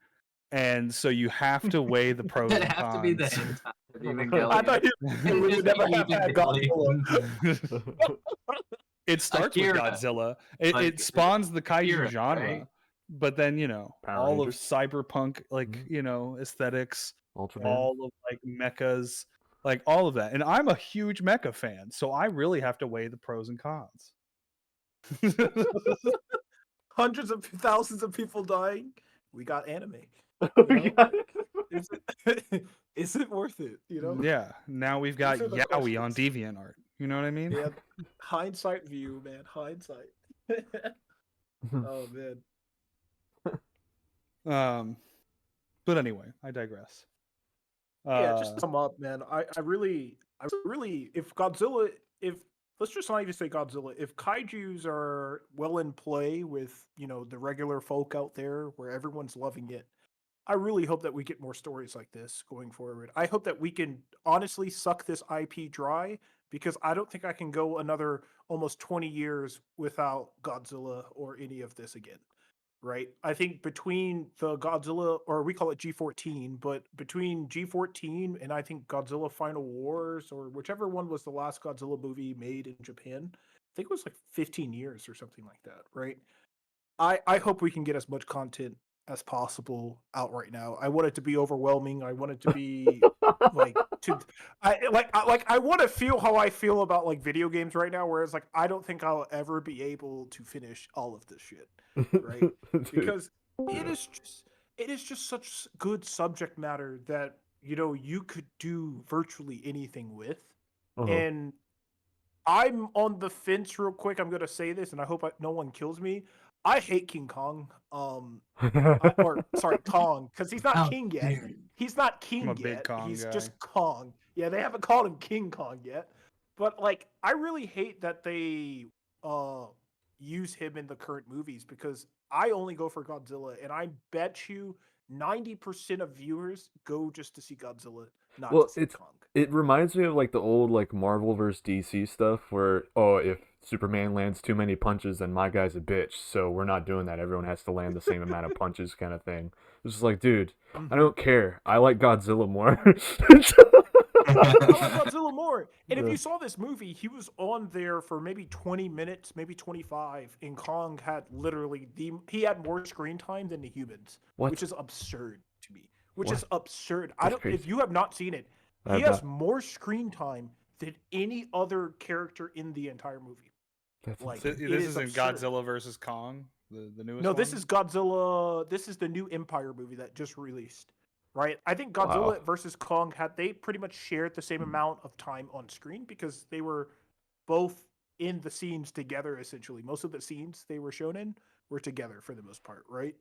Speaker 2: And so you have to weigh the pros and cons.
Speaker 1: It have to be the hentai of Evangelion.
Speaker 5: I thought we would never have had Godzilla.
Speaker 2: It starts
Speaker 1: Akira,
Speaker 2: with Godzilla. It
Speaker 1: like,
Speaker 2: spawns the kaiju
Speaker 1: Akira,
Speaker 2: genre,
Speaker 1: right?
Speaker 2: but then
Speaker 6: Power
Speaker 2: all of
Speaker 6: Rangers.
Speaker 2: cyberpunk, like
Speaker 6: Mhm.
Speaker 2: aesthetics,
Speaker 6: Ultraman.
Speaker 2: all of like mechas, like all of that. And I'm a huge mecha fan, so I really have to weigh the pros and cons.
Speaker 5: Hundreds of thousands of people dying. We got anime. Is it is it worth it?
Speaker 2: Yeah. Now we've got
Speaker 5: These are the
Speaker 2: Yaoi on
Speaker 5: questions.
Speaker 2: DeviantArt. You know what I mean?
Speaker 5: Yeah, hindsight view, man. Hindsight. Oh man.
Speaker 2: But anyway, I digress.
Speaker 5: Yeah, just to sum up, man. I really, if Godzilla, if let's just not even say Godzilla, if kaiju's are well in play with the regular folk out there, where everyone's loving it, I really hope that we get more stories like this going forward. I hope that we can honestly suck this IP dry, because I don't think I can go another almost 20 years without Godzilla or any of this again. Right? I think between the Godzilla, or we call it G14, but between G14 and I think Godzilla Final Wars, or whichever one was the last Godzilla movie made in Japan, I think it was like 15 years or something like that, right? I hope we can get as much content as possible out right now. I want it to be overwhelming. I want it to be like I want to feel how I feel about like video games right now, whereas like I don't think I'll ever be able to finish all of this shit, right? Because it is just such good subject matter that you could do virtually anything with. And I'm on the fence real quick. I'm gonna say this, and I hope no one kills me. I hate King Kong. Or sorry, Kong, because he's not
Speaker 1: How
Speaker 5: king yet.
Speaker 1: dare you.
Speaker 5: He's not
Speaker 2: I'm
Speaker 5: king
Speaker 2: a big
Speaker 5: yet.
Speaker 2: Kong
Speaker 5: He's
Speaker 2: guy.
Speaker 5: just Kong. Yeah, they haven't called him King Kong yet. But like, I really hate that they use him in the current movies, because I only go for Godzilla, and I bet you 90% of viewers go just to see Godzilla, not
Speaker 6: Well,
Speaker 5: to see Kong.
Speaker 6: it reminds me of like the old like Marvel vs. DC stuff where if Superman lands too many punches, then my guy's a bitch, so we're not doing that. Everyone has to land the same amount of punches, kind of thing. It's just like, dude, I don't care. I like Godzilla more.
Speaker 5: I like Godzilla more. And if you saw this movie, he was on there for maybe 20 minutes, maybe 25, and Kong had literally he had more screen time than the humans,
Speaker 6: What?
Speaker 5: which is absurd to me. Which
Speaker 6: What?
Speaker 5: is absurd.
Speaker 6: That's
Speaker 5: If
Speaker 6: crazy.
Speaker 5: you have not seen it,
Speaker 6: I
Speaker 5: he
Speaker 6: have
Speaker 5: has
Speaker 6: not.
Speaker 5: more screen time than any other character in the entire movie.
Speaker 6: That's
Speaker 5: Like,
Speaker 6: insane.
Speaker 2: This
Speaker 5: is
Speaker 2: isn't
Speaker 5: absurd.
Speaker 2: Godzilla versus Kong, the newest
Speaker 5: No,
Speaker 2: one?
Speaker 5: this is Godzilla. This is the new Empire movie that just released. Right? I think Godzilla
Speaker 6: Wow.
Speaker 5: versus Kong they pretty much shared the same amount of time on screen, because they were both in the scenes together essentially. Most of the scenes they were shown in were together for the most part, right?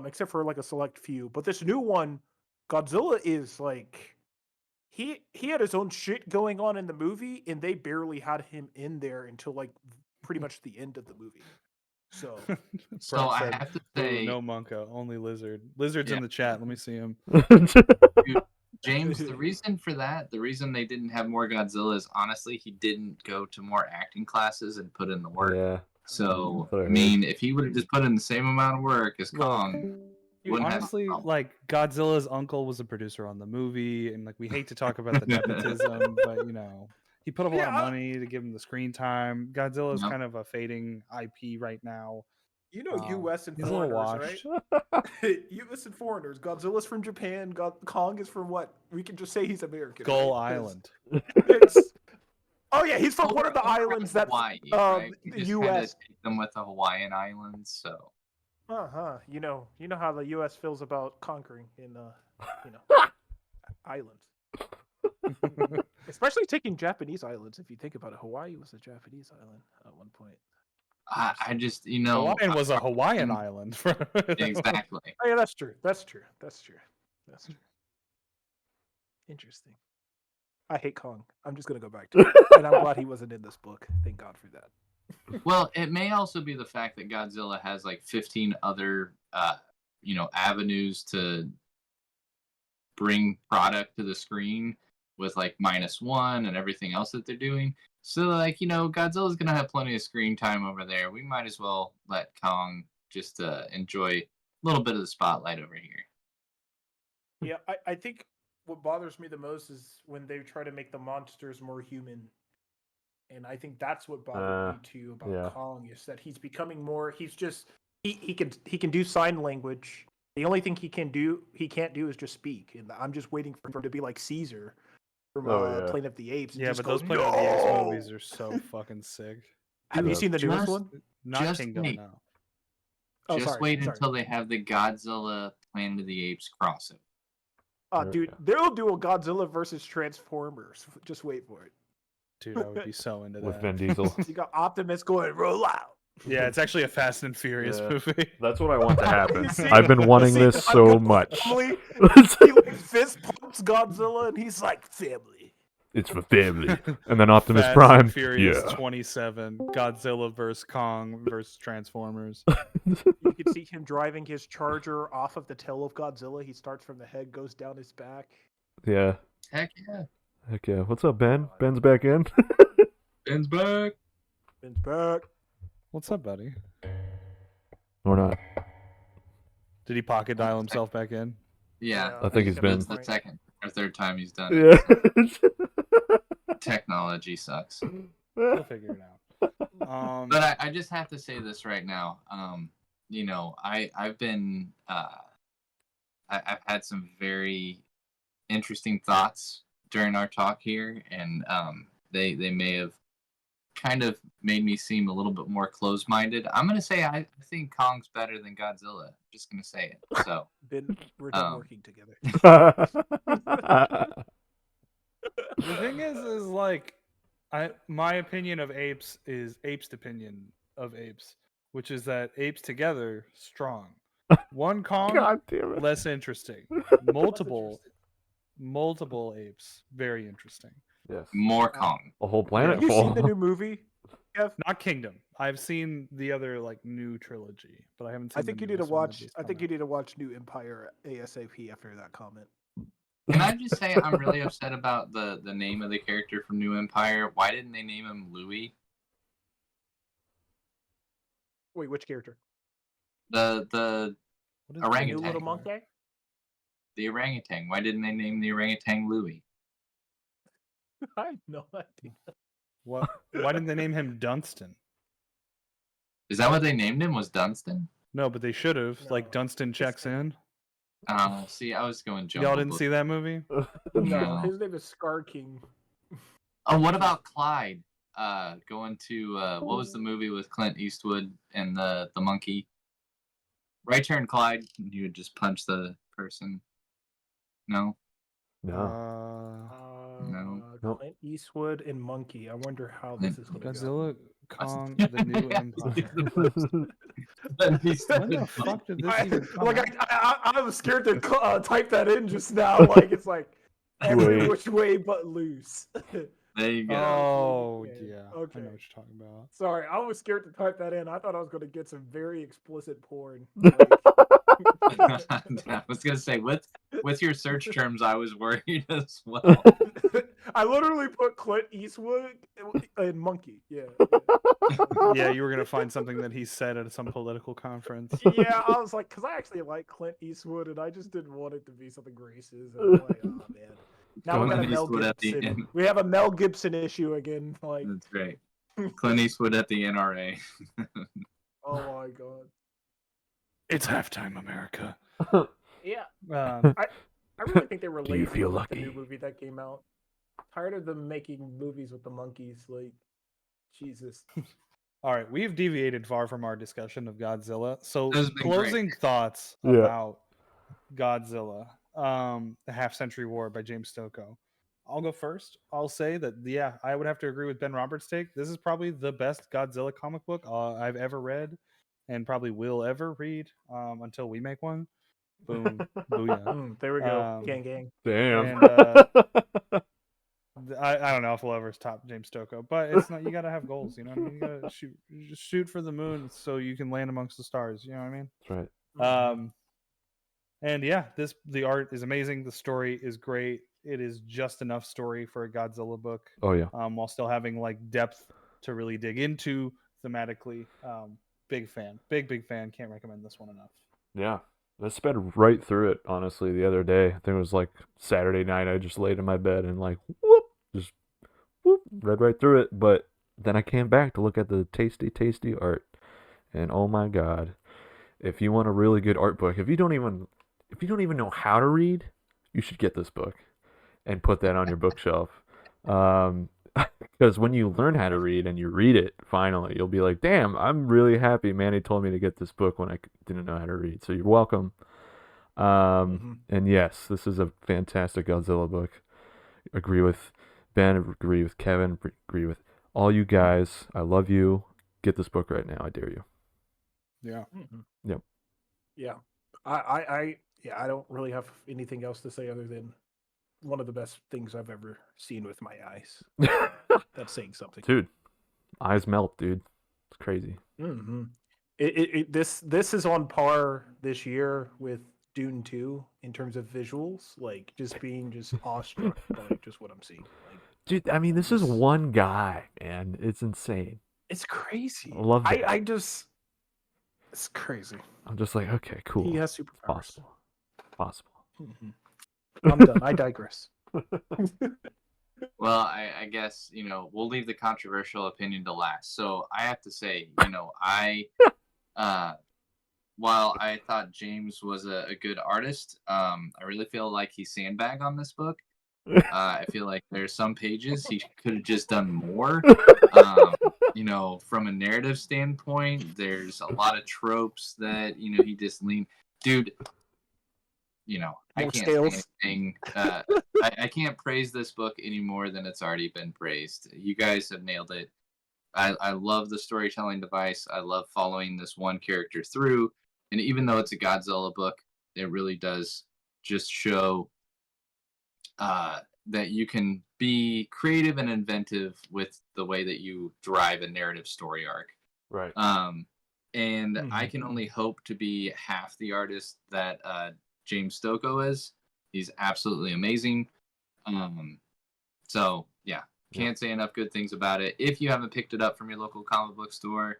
Speaker 5: Except for like a select few. But this new one, Godzilla is like he had his own shit going on in the movie, and they barely had him in there until like pretty much the end of the movie. So
Speaker 1: So
Speaker 2: Brett
Speaker 1: I
Speaker 2: said,
Speaker 1: have to
Speaker 2: "Ooh,
Speaker 1: say,
Speaker 2: no Monka, only Lizard. Lizard's in
Speaker 1: Yeah.
Speaker 2: the chat. Let me see him."
Speaker 1: dude, James, the reason for that, the reason they didn't have more Godzilla is honestly he didn't go to more acting classes and put in the work.
Speaker 6: Yeah.
Speaker 1: So,
Speaker 6: That's what I
Speaker 1: I
Speaker 6: heard.
Speaker 1: mean, if he would have just put in the same amount of work as
Speaker 2: Look,
Speaker 1: Kong, wouldn't
Speaker 2: honestly,
Speaker 1: have a problem.
Speaker 2: like Godzilla's uncle was a producer on the movie, and like we hate to talk about the nepotism, but he put up a lot of money to give him the screen time. Godzilla's
Speaker 1: Yep.
Speaker 2: kind of a fading IP right now.
Speaker 5: US and
Speaker 2: He's a little
Speaker 5: foreigners,
Speaker 2: washed.
Speaker 5: right? US and foreigners. Godzilla's from Japan. Kong is from what? We can just say he's American.
Speaker 2: Gull
Speaker 5: right? 'Cause
Speaker 2: Island.
Speaker 5: Oh yeah, he's from one of the
Speaker 1: Over
Speaker 5: islands that
Speaker 1: Hawaii, right? We
Speaker 5: the
Speaker 1: just kind of
Speaker 5: US.
Speaker 1: take them with the Hawaiian Islands. So,
Speaker 5: You know how the US feels about conquering in islands. Especially taking Japanese islands. If you think about it, Hawaii was a Japanese island at one point.
Speaker 1: I just
Speaker 2: Hawaiian was a Hawaiian island.
Speaker 1: exactly.
Speaker 5: Oh yeah, that's true. That's true. Interesting. I hate Kong. I'm just gonna go back to it, and I'm glad he wasn't in this book. Thank God for that.
Speaker 1: Well, it may also be the fact that Godzilla has like 15 other, avenues to bring product to the screen with like -1 and everything else that they're doing. So like, Godzilla's gonna have plenty of screen time over there. We might as well let Kong just enjoy a little bit of the spotlight over here.
Speaker 5: Yeah, I think what bothers me the most is when they try to make the monsters more human. And I think that's what bothered me too about Kong, is that he's becoming more. He's just he can do sign language. The only thing he can't do is just speak. And I'm just waiting for him to be like Caesar from Planet of the Apes.
Speaker 2: Yeah, but those Planet of the Apes movies are so fucking sick.
Speaker 5: Have you seen the newest one?
Speaker 2: Not Kingdom, no.
Speaker 5: Oh,
Speaker 1: just wait until they have the Godzilla Planet of the Apes crossover.
Speaker 5: Dude, they'll do a Godzilla versus Transformers. Just wait for it.
Speaker 2: Dude, I would be so into that.
Speaker 6: With Vin Diesel.
Speaker 5: You got Optimus going, roll out.
Speaker 2: Yeah, it's actually a Fast and Furious movie.
Speaker 6: That's what I want to happen. I've been wanting this so much.
Speaker 5: He like fist pumps Godzilla and he's like, family.
Speaker 6: It's for family. And then Optimus
Speaker 2: Fast
Speaker 6: Prime.
Speaker 2: And Furious
Speaker 6: yeah.
Speaker 2: 27. Godzilla versus Kong versus Transformers.
Speaker 5: You can see him driving his Charger off of the tail of Godzilla. He starts from the head, goes down his back.
Speaker 6: Yeah.
Speaker 1: Heck yeah.
Speaker 6: Heck yeah. What's up, Ben? Ben's back in.
Speaker 1: Ben's back.
Speaker 5: Ben's back.
Speaker 2: What's up, buddy?
Speaker 6: Or not.
Speaker 2: Did he pocket dial himself back in?
Speaker 1: Yeah.
Speaker 6: I think he's been.
Speaker 1: It's the second or third time he's done
Speaker 6: it.
Speaker 1: Yeah. Technology sucks.
Speaker 2: We'll figure it out.
Speaker 1: But I just have to say this right now. You know, I've been I've had some very interesting thoughts during our talk here, and they may have kind of made me seem a little bit more closed-minded. I'm gonna say I think Kong's better than Godzilla. I'm just gonna say it. So
Speaker 5: we're done working together.
Speaker 2: The thing is like, my opinion of apes is apes' opinion of apes, which is that apes together strong. One Kong,
Speaker 6: God damn it.
Speaker 2: less interesting. Multiple apes, very interesting.
Speaker 6: Yes.
Speaker 1: More Kong.
Speaker 6: A whole planet
Speaker 5: Have you
Speaker 6: full.
Speaker 5: seen the new movie?
Speaker 2: Not Kingdom. I've seen the other like new trilogy, but I haven't seen.
Speaker 5: I think you need to watch. I think you need to watch New Empire ASAP after that comment.
Speaker 1: Can I just say I'm really upset about the name of the character from New Empire? Why didn't they name him Louis?
Speaker 5: Wait, which character?
Speaker 1: The orangutan.
Speaker 5: New little monkey?
Speaker 1: The orangutan. Why didn't they name the orangutan Louis?
Speaker 5: I have no idea.
Speaker 2: What? Why didn't they name him Dunstan?
Speaker 1: Is that what they named him? Was Dunstan?
Speaker 2: No, but they should have.
Speaker 5: No.
Speaker 2: Like Dunstan checks in.
Speaker 1: See, I was going Jungle
Speaker 2: Y'all didn't
Speaker 1: Book.
Speaker 2: see that movie?
Speaker 5: No, his name is Scar King.
Speaker 1: Oh, what about Clyde? Going to what was the movie with Clint Eastwood and the monkey? Right Turn Clyde. You would just punch the person. No.
Speaker 6: No.
Speaker 1: No.
Speaker 5: Clint Eastwood and Monkey. I wonder how this is going to go.
Speaker 2: Godzilla, Kong, the New Empire. When the fuck did this even come out?
Speaker 5: I was scared to type that in just now. Like it's like every which way but loose.
Speaker 1: There you go.
Speaker 2: Oh
Speaker 5: Okay.
Speaker 2: yeah.
Speaker 5: Okay.
Speaker 2: I know what you're talking about.
Speaker 5: Sorry, I was scared to type that in. I thought I was going to get some very explicit porn.
Speaker 1: I was gonna say with your search terms, I was worried as well.
Speaker 5: I literally put Clint Eastwood and Monkey. Yeah.
Speaker 2: Yeah, you were gonna find something that he said at some political conference.
Speaker 5: Yeah, I was like, because I actually like Clint Eastwood, and I just didn't want it to be something racist. And I'm like, oh man. Now we got a Mel
Speaker 1: Eastwood at the
Speaker 5: Gibson.
Speaker 1: end.
Speaker 5: We have a Mel Gibson issue again. Like,
Speaker 1: That's great. Clint Eastwood at the NRA.
Speaker 5: oh my god.
Speaker 2: It's halftime, America.
Speaker 5: Yeah.
Speaker 2: Um,
Speaker 5: I really think they were
Speaker 6: Do you
Speaker 5: lazy
Speaker 6: feel
Speaker 5: with the
Speaker 6: lucky?
Speaker 5: new movie that came out. Tired of them making movies with the monkeys. Like, Jesus.
Speaker 2: all right, we've deviated far from our discussion of Godzilla. So,
Speaker 1: This has been
Speaker 2: closing thoughts
Speaker 6: Yeah.
Speaker 2: about Godzilla, The Half Century War by James Stokoe. I'll go first. I'll say that, yeah, I would have to agree with Ben Roberts' take. This is probably the best Godzilla comic book I've ever read and probably will ever read until we make one. Boom. Booyah.
Speaker 5: There we go. Gang, gang.
Speaker 6: Damn.
Speaker 2: And, I don't know if we'll ever top James Stokoe, but it's not. You gotta have goals, you know what I mean? You gotta shoot for the moon so you can land amongst the stars. You know what I mean?
Speaker 6: That's right.
Speaker 2: And yeah, the art is amazing. The story is great. It is just enough story for a Godzilla book.
Speaker 6: Oh yeah.
Speaker 2: While still having like depth to really dig into thematically. Big fan. Big fan. Can't recommend this one enough.
Speaker 6: Yeah. I sped right through it, honestly, the other day. I think it was like Saturday night. I just laid in my bed and like, whoop, read right through it. But then I came back to look at the tasty art, and oh my god, if you want a really good art book, if you don't even know how to read, you should get this book and put that on your bookshelf. Because when you learn how to read and you read it, finally, you'll be like, damn, I'm really happy Manny told me to get this book when I didn't know how to read. So you're welcome. And yes, this is a fantastic Godzilla book. Agree with Ben, agree with Kevin, agree with all you guys. I love you. Get this book right now. I dare you.
Speaker 2: Yeah.
Speaker 6: Yep.
Speaker 5: Yeah. I don't really have anything else to say other than one of the best things I've ever seen with my eyes. That's saying something.
Speaker 6: Dude, eyes melt, dude. It's crazy.
Speaker 5: Mm-hmm. This is on par this year with Dune 2 in terms of visuals, like just being just awestruck by just what I'm seeing. Like,
Speaker 6: dude, I mean, this is one guy, man. It's insane.
Speaker 5: It's crazy.
Speaker 6: I love that.
Speaker 5: It's crazy.
Speaker 6: I'm just like, okay, cool.
Speaker 5: He has superpowers.
Speaker 6: Possible.
Speaker 5: Mm-hmm. I'm done. I digress.
Speaker 1: Well, I guess, we'll leave the controversial opinion to last. So I have to say, while I thought James was a good artist, I really feel like he sandbagged on this book. I feel like there's some pages he could have just done more. From a narrative standpoint, there's a lot of tropes that, he just leaned. Dude, I can't say anything. I can't praise this book any more than it's already been praised. You guys have nailed it. I love the storytelling device. I love following this one character through. And even though it's a Godzilla book, it really does just show that you can be creative and inventive with the way that you drive a narrative story arc.
Speaker 6: Right.
Speaker 1: And I can only hope to be half the artist that James Stokoe is. He's absolutely amazing. So yeah, can't say enough good things about it. If you haven't picked it up from your local comic book store,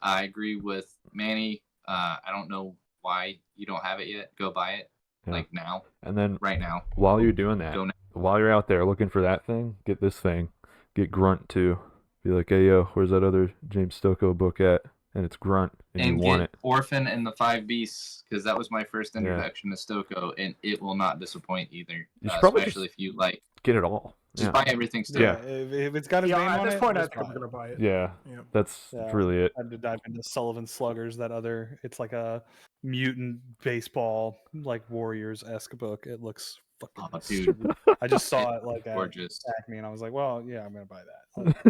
Speaker 1: I agree with Manny. I don't know why you don't have it yet. Go buy it, like now.
Speaker 6: And then
Speaker 1: right now,
Speaker 6: while you're doing that,
Speaker 1: go now.
Speaker 6: While you're out there looking for that thing, get this thing. Get Grunt too. Be like, hey yo, where's that other James Stokoe book at? And it's Grunt, and you want it.
Speaker 1: Orphan and the Five Beasts, because that was my first introduction to Stokoe, and it will not disappoint either. Especially if you like.
Speaker 6: Get it all.
Speaker 1: Just buy everything still.
Speaker 2: Yeah, if it's got his name on it.
Speaker 5: At this point, I think I'm gonna buy it.
Speaker 6: Yeah, that's really it.
Speaker 2: I had to dive into Sullivan Sluggers, it's like a mutant baseball, like Warriors-esque book. It looks fucking stupid. I just saw it like
Speaker 1: gorgeous.
Speaker 2: At Acme, and I was like, well, yeah, I'm gonna buy that.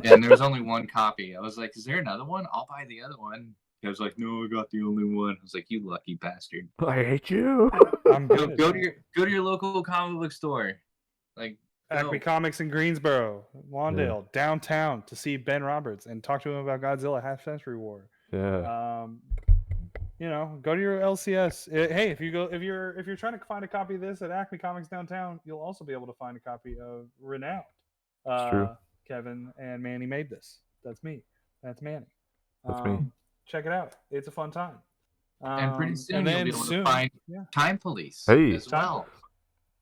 Speaker 1: Yeah, and there was only one copy. I was like, is there another one? I'll buy the other one. I was like, no, I got the only one. I was like, you lucky bastard.
Speaker 6: I hate you.
Speaker 2: I'm good.
Speaker 1: Go to your local comic book store. Like
Speaker 2: Acme Comics in Greensboro, Wandale, downtown, to see Ben Roberts and talk to him about Godzilla Half Century War.
Speaker 6: Yeah.
Speaker 2: Go to your LCS. Hey, if you're trying to find a copy of this at Acme Comics downtown, you'll also be able to find a copy of Renowned.
Speaker 6: True.
Speaker 2: Kevin and Manny made this. That's me. That's Manny.
Speaker 6: That's me.
Speaker 2: Check it out. It's a fun time.
Speaker 1: And pretty soon you'll be able to find Time Police as well.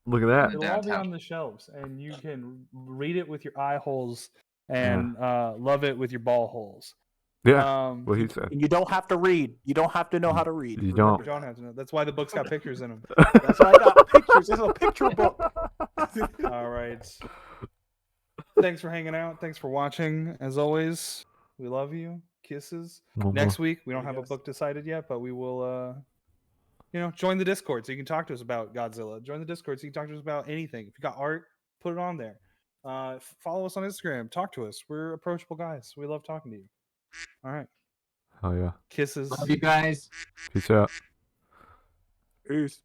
Speaker 6: Look at that.
Speaker 2: It'll all be on the shelves, and you can read it with your eye holes and love it with your ball holes.
Speaker 6: Yeah, what he said.
Speaker 5: You don't have to read. You don't have to know how to read.
Speaker 6: You don't.
Speaker 2: You don't have to know. That's why the book's got pictures in them.
Speaker 5: That's why I got pictures. It's a picture book.
Speaker 2: All right. Thanks for hanging out. Thanks for watching. As always, we love you. Kisses. Next week, we don't have a book decided yet, but we will... join the Discord so you can talk to us about Godzilla. Join the Discord so you can talk to us about anything. If you got art, put it on there. Follow us on Instagram. Talk to us. We're approachable guys. We love talking to you. All right.
Speaker 6: Oh, yeah.
Speaker 2: Kisses.
Speaker 1: Love you guys.
Speaker 6: Peace out.
Speaker 5: Peace.